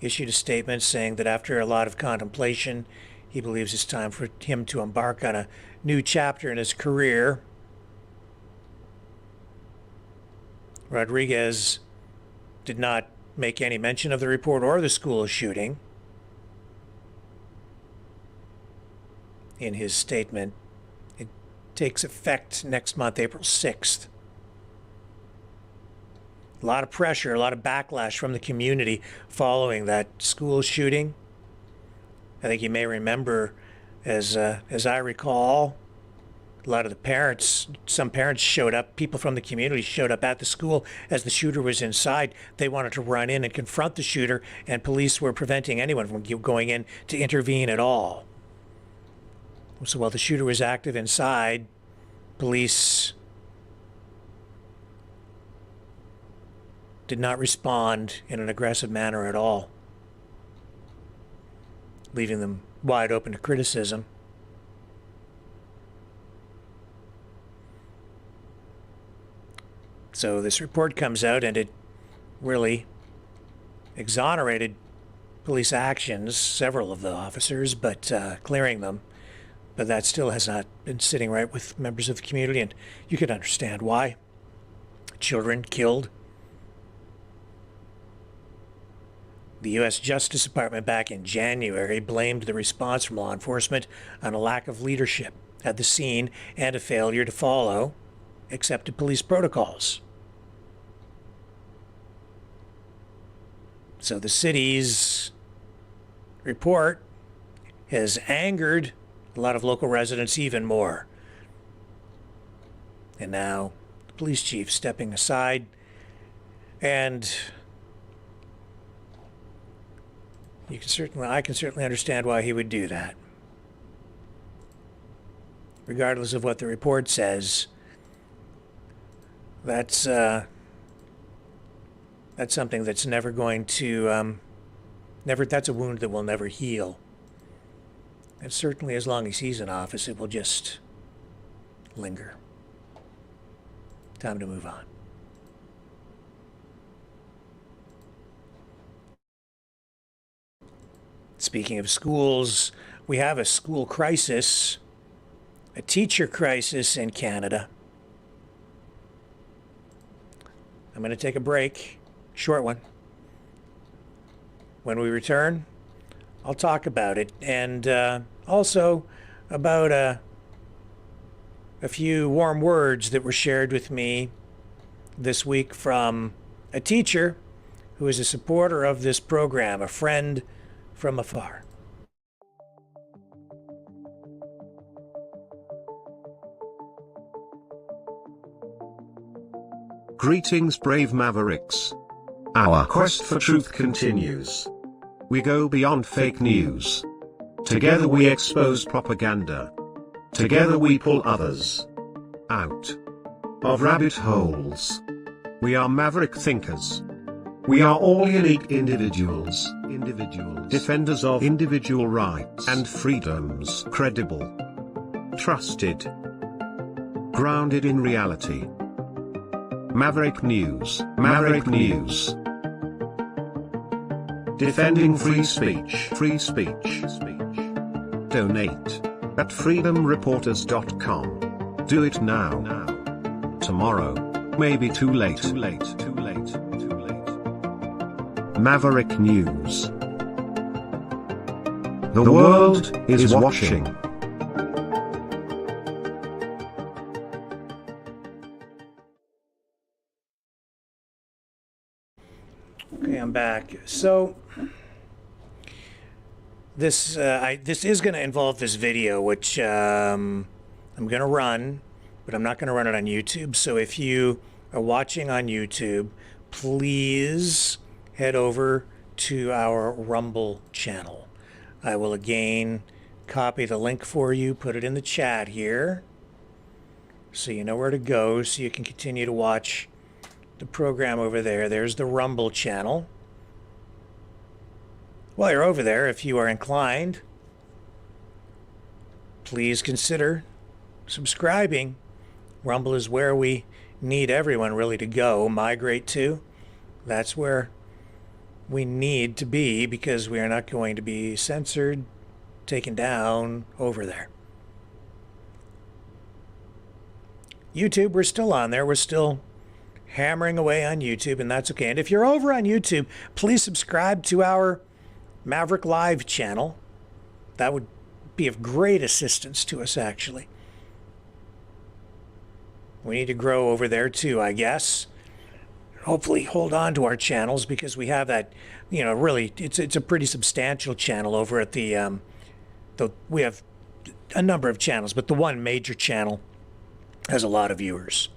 issued a statement saying that after a lot of contemplation, he believes it's time for him to embark on a new chapter in his career. Rodriguez did not make any mention of the report or the school shooting in his statement. It takes effect next month, April 6th. A lot of pressure, a lot of backlash from the community following that school shooting. I think you may remember, as I recall, a lot of the parents, some parents showed up, people from the community showed up at the school as the shooter was inside. They wanted to run in and confront the shooter, and police were preventing anyone from going in to intervene at all. So while the shooter was active inside, police did not respond in an aggressive manner at all, leaving them wide open to criticism. So this report comes out and it really exonerated police actions, several of the officers, but clearing them. But that still has not been sitting right with members of the community, and you can understand why. Children killed. The U.S. Justice Department back in January blamed the response from law enforcement on a lack of leadership at the scene and a failure to follow accepted police protocols. So the city's report has angered a lot of local residents even more. And now the police chief stepping aside, and I can certainly understand why he would do that. Regardless of what the report says, that's something that's never going to that's a wound that will never heal. And certainly as long as he's in office, it will just linger. Time to move on. Speaking of schools, we have a school crisis, a teacher crisis in Canada. I'm going to take a break, short one. When we return, I'll talk about it, and also about a few warm words that were shared with me this week from a teacher who is a supporter of this program, a friend from afar. Greetings, brave Mavericks. Our quest for truth continues. We go beyond fake news. Together we expose propaganda. Together we pull others out of rabbit holes. We are maverick thinkers. We are all unique individuals, defenders of individual rights and freedoms, credible, trusted, grounded in reality. Maverick News, Maverick News. Defending free speech, free speech. Donate at freedomreporters.com. Do it now. Tomorrow may be too late. Maverick News. The world is watching. Okay, I'm back. So this is going to involve this video, which I'm going to run, but I'm not going to run it on YouTube. So if you are watching on YouTube, please head over to our Rumble channel. I will again copy the link for you, put it in the chat here, so you know where to go, so you can continue to watch the program over there. There's the Rumble channel. While you're over there, if you are inclined, please consider subscribing. Rumble is where we need everyone really to go, migrate to. That's where we need to be, because we are not going to be censored, taken down over there. YouTube, we're still on there. We're still hammering away on YouTube, and that's okay. And if you're over on YouTube, please subscribe to our Maverick Live channel. That would be of great assistance to us, actually. We need to grow over there too, I guess. Hopefully hold on to our channels, because we have that, you know, really, it's a pretty substantial channel over at the we have a number of channels, but the one major channel has a lot of viewers,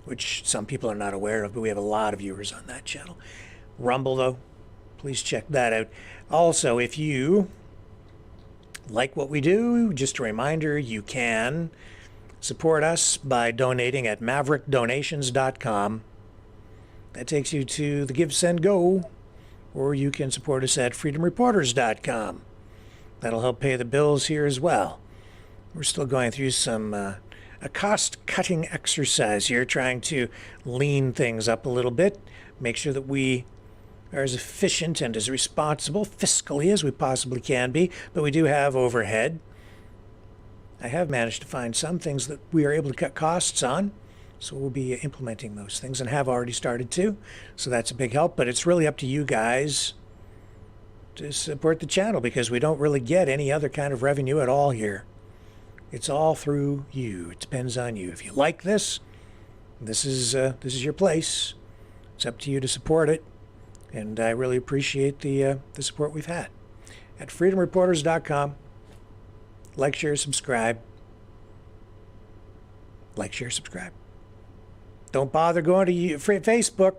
which some people are not aware of, but we have a lot of viewers on that channel. Rumble, though, please check that out. Also, if you like what we do, just a reminder, you can support us by donating at maverickdonations.com. That takes you to the Give, Send, Go, or you can support us at freedomreporters.com. That'll help pay the bills here as well. We're still going through some a cost-cutting exercise here, trying to lean things up a little bit, make sure that we are as efficient and as responsible fiscally as we possibly can be, but we do have overhead. I have managed to find some things that we are able to cut costs on, so we'll be implementing those things and have already started to, so that's a big help. But it's really up to you guys to support the channel, because we don't really get any other kind of revenue at all here. It's all through you. It depends on you. If you like this, this is your place. It's up to you to support it, and I really appreciate the support we've had. At freedomreporters.com, like, share, subscribe. Like, share, subscribe. Don't bother going to Facebook.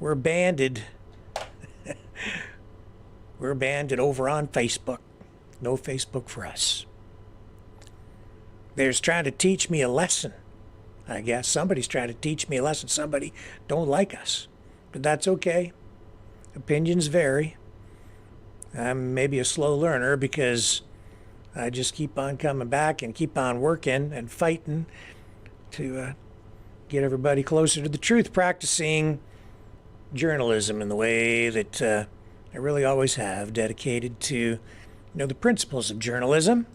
We're banded. We're banded over on Facebook. No Facebook for us. There's trying to teach me a lesson. I guess somebody's trying to teach me a lesson. Somebody don't like us. But that's okay. Opinions vary. I'm maybe a slow learner, because I just keep on coming back and keep on working and fighting to get everybody closer to the truth, practicing journalism in the way that I really always have, dedicated to, the principles of journalism.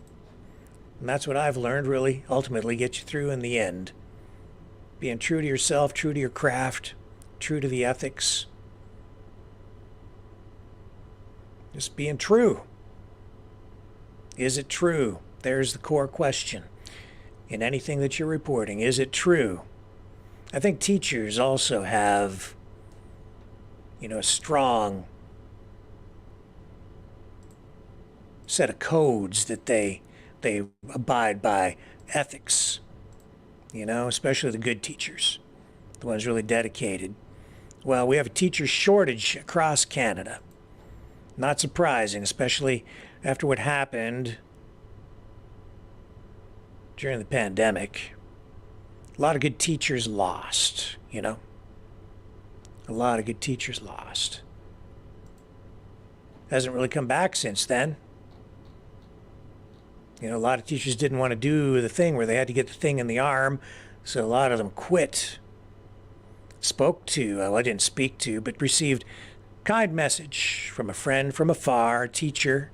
And that's what I've learned really ultimately gets you through in the end. Being true to yourself, true to your craft, true to the ethics. Just being true. Is it true? There's the core question. In anything that you're reporting, is it true? I think teachers also have, a strong set of codes that they abide by, ethics, especially the good teachers, the ones really dedicated. Well, we have a teacher shortage across Canada. Not surprising, especially after what happened during the pandemic. A lot of good teachers lost, A lot of good teachers lost. Hasn't really come back since then. A lot of teachers didn't want to do the thing where they had to get the thing in the arm, so a lot of them quit. I didn't speak to, but received a kind message from a friend from afar, a teacher,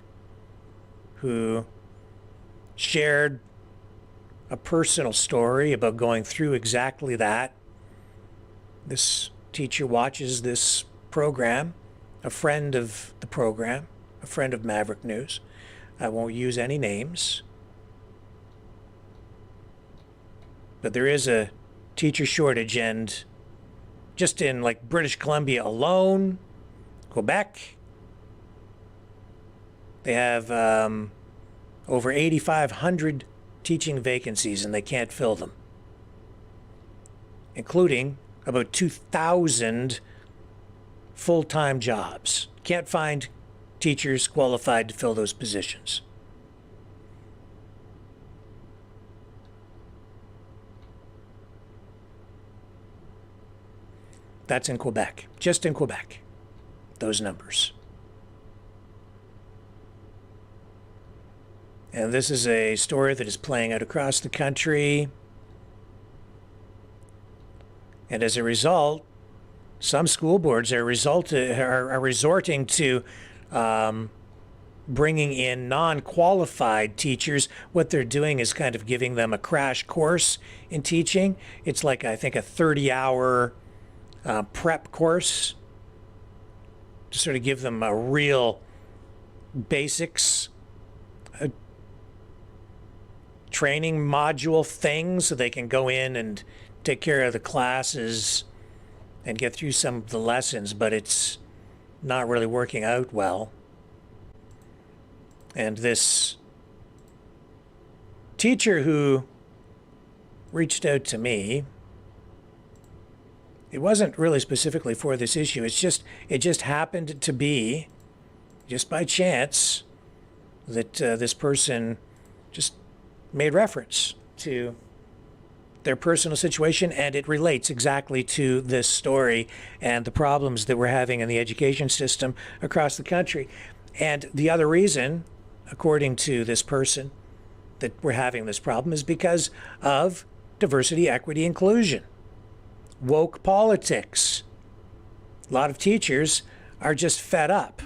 who shared a personal story about going through exactly that. This teacher watches this program a friend of the program, a friend of Maverick News. I won't use any names. But there is a teacher shortage, and just in like British Columbia alone, Quebec, they have over 8,500 teaching vacancies, and they can't fill them, including about 2,000 full-time jobs. Can't find teachers qualified to fill those positions. That's in Quebec, just in Quebec, those numbers. And this is a story that is playing out across the country. And as a result, some school boards are resorting to bringing in non-qualified teachers. What they're doing is kind of giving them a crash course in teaching. It's like, I think, a 30-hour prep course to sort of give them a real basics training module thing so they can go in and take care of the classes and get through some of the lessons, but it's not really working out well. And this teacher who reached out to me, it wasn't really specifically for this issue. It just happened to be, just by chance, that this person just made reference to their personal situation, and it relates exactly to this story and the problems that we're having in the education system across the country. And the other reason, according to this person, that we're having this problem is because of diversity, equity, inclusion. Woke politics. A lot of teachers are just fed up.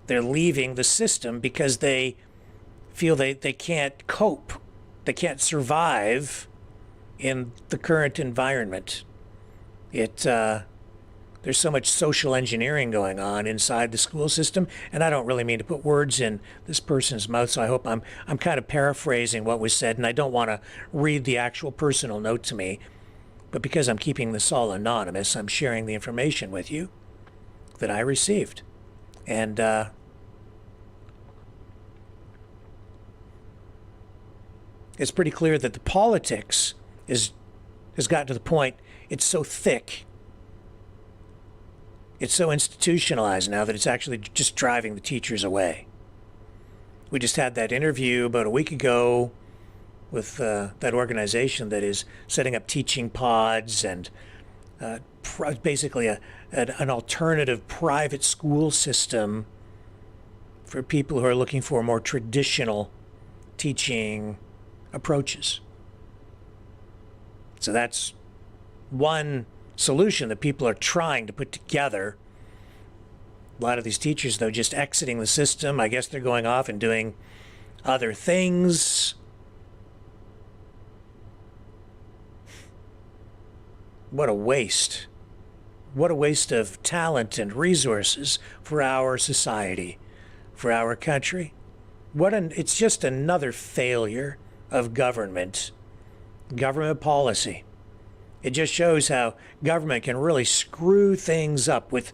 They're leaving the system because they feel they can't cope. They can't survive in the current environment. There's so much social engineering going on inside the school system, and I don't really mean to put words in this person's mouth, so I hope I'm kind of paraphrasing what was said, and I don't want to read the actual personal note to me. But because I'm keeping this all anonymous, I'm sharing the information with you that I received. And it's pretty clear that the politics has gotten to the point, it's so thick, it's so institutionalized now that it's actually just driving the teachers away. We just had that interview about a week ago with that organization that is setting up teaching pods and basically an alternative private school system for people who are looking for more traditional teaching approaches. So that's one solution that people are trying to put together. A lot of these teachers, though, just exiting the system. I guess they're going off and doing other things. What a waste. What a waste of talent and resources for our society, for our country. It's just another failure of government policy. It just shows how government can really screw things up with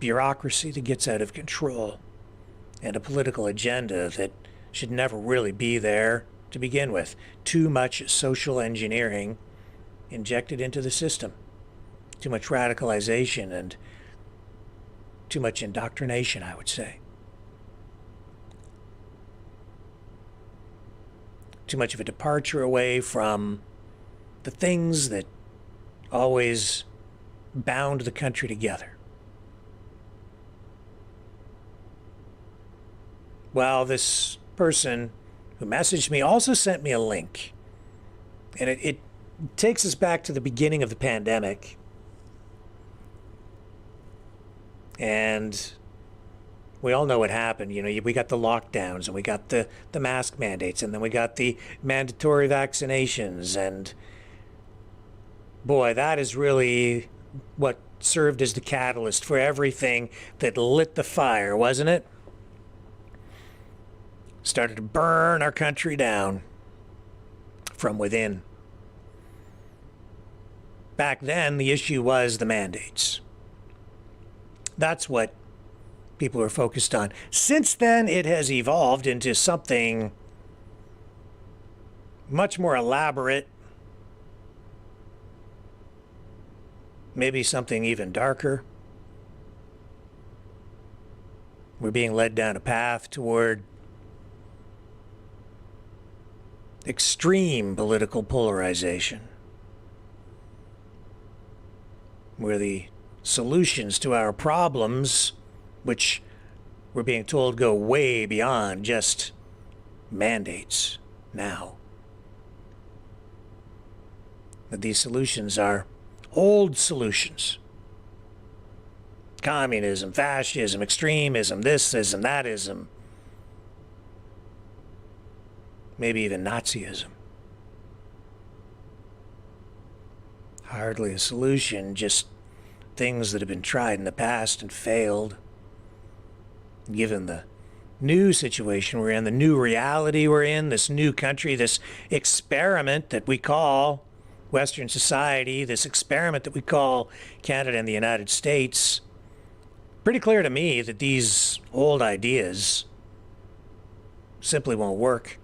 bureaucracy that gets out of control and a political agenda that should never really be there to begin with. Too much social engineering injected into the system. Too much radicalization and too much indoctrination, I would say. Too much of a departure away from the things that always bound the country together. Well, this person who messaged me also sent me a link. And it takes us back to the beginning of the pandemic. And we all know what happened. You know, we got the lockdowns, and we got the mask mandates, and then we got the mandatory vaccinations. And boy, that is really what served as the catalyst for everything that lit the fire, wasn't it? Started to burn our country down from within. Back then, the issue was the mandates. That's what people were focused on. Since then, it has evolved into something much more elaborate, maybe something even darker. We're being led down a path toward extreme political polarization, where the solutions to our problems, which we're being told go way beyond just mandates now, that these solutions are old solutions. Communism, fascism, extremism, thisism, thatism, maybe even Nazism. Hardly a solution, just things that have been tried in the past and failed. Given the new situation we're in, the new reality we're in, this new country, this experiment that we call Western society, this experiment that we call Canada and the United States, pretty clear to me that these old ideas simply won't work.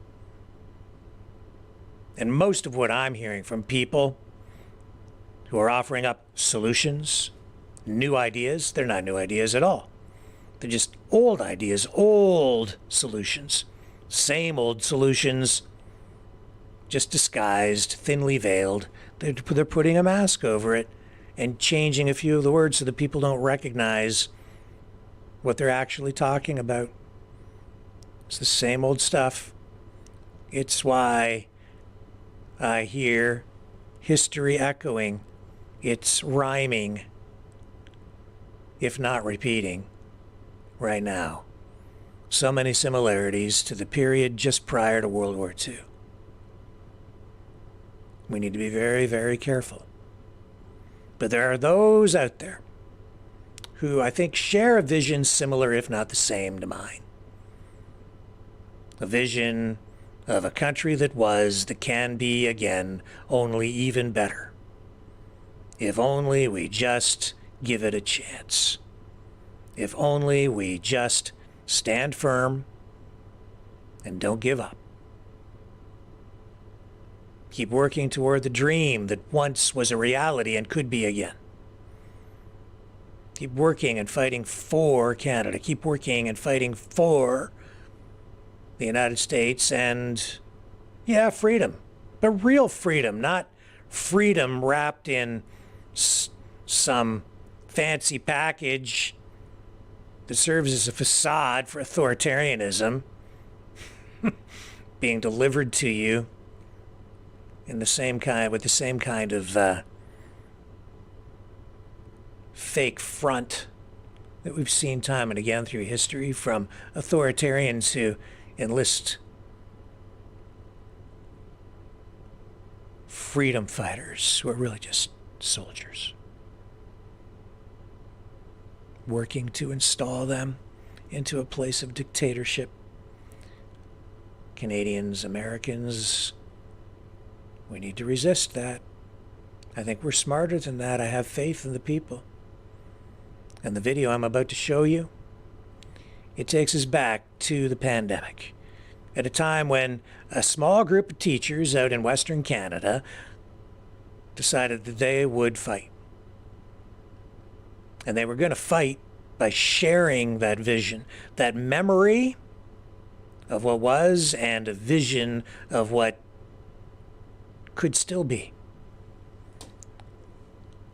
And most of what I'm hearing from people who are offering up solutions, new ideas, they're not new ideas at all. They're just old ideas, old solutions. Same old solutions, just disguised, thinly veiled. They're putting a mask over it and changing a few of the words so that people don't recognize what they're actually talking about. It's the same old stuff. It's why I hear history echoing. It's rhyming, if not repeating, right now. So many similarities to the period just prior to World War II. We need to be very, very careful. But there are those out there who I think share a vision similar, if not the same, to mine. A vision of a country that was, that can be again, only even better. If only we just give it a chance. If only we just stand firm and don't give up. Keep working toward the dream that once was a reality and could be again. Keep working and fighting for Canada. Keep working and fighting for the United States and, yeah, freedom. But real freedom, not freedom wrapped in some fancy package that serves as a facade for authoritarianism being delivered to you in the same kind, with the same kind of fake front that we've seen time and again through history from authoritarians who enlist freedom fighters who are really just soldiers, working to install them into a place of dictatorship. Canadians, Americans, we need to resist that. I think we're smarter than that. I have faith in the people. And the video I'm about to show you, it takes us back to the pandemic, at a time when a small group of teachers out in Western Canada decided that they would fight. And they were going to fight by sharing that vision, that memory of what was and a vision of what could still be.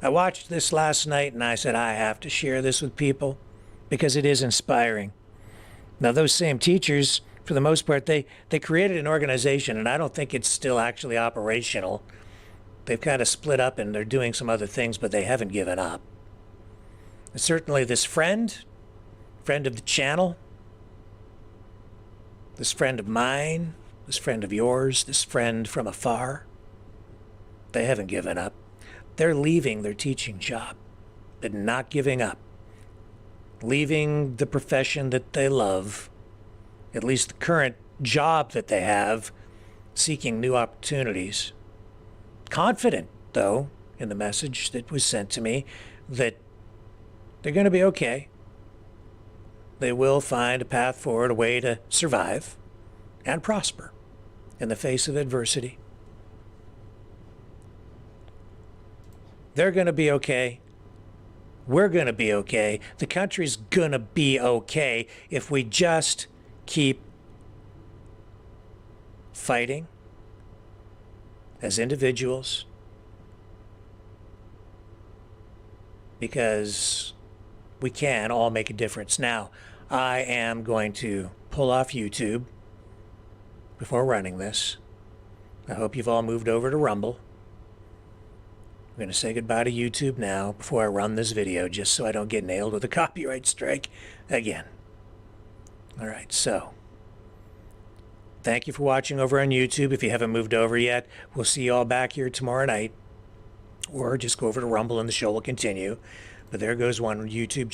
I watched this last night and I said, I have to share this with people because it is inspiring. Now, those same teachers, for the most part, they created an organization, and I don't think it's still actually operational. They've kind of split up and they're doing some other things, but they haven't given up. And certainly this friend of the channel, this friend of mine, this friend of yours, this friend from afar, they haven't given up. They're leaving their teaching job. that not giving up, leaving the profession that they love, at least the current job that they have, seeking new opportunities. Confident, though, in the message that was sent to me that they're going to be okay. They will find a path forward, a way to survive and prosper in the face of adversity. They're going to be okay. We're going to be okay. The country's going to be okay if we just keep fighting as individuals, because we can all make a difference. Now, I am going to pull off YouTube before running this. I hope you've all moved over to Rumble. I'm going to say goodbye to YouTube now before I run this video, just so I don't get nailed with a copyright strike again. All right, so thank you for watching over on YouTube. If you haven't moved over yet, we'll see you all back here tomorrow night. Or just go over to Rumble and the show will continue. But there goes one YouTube channel.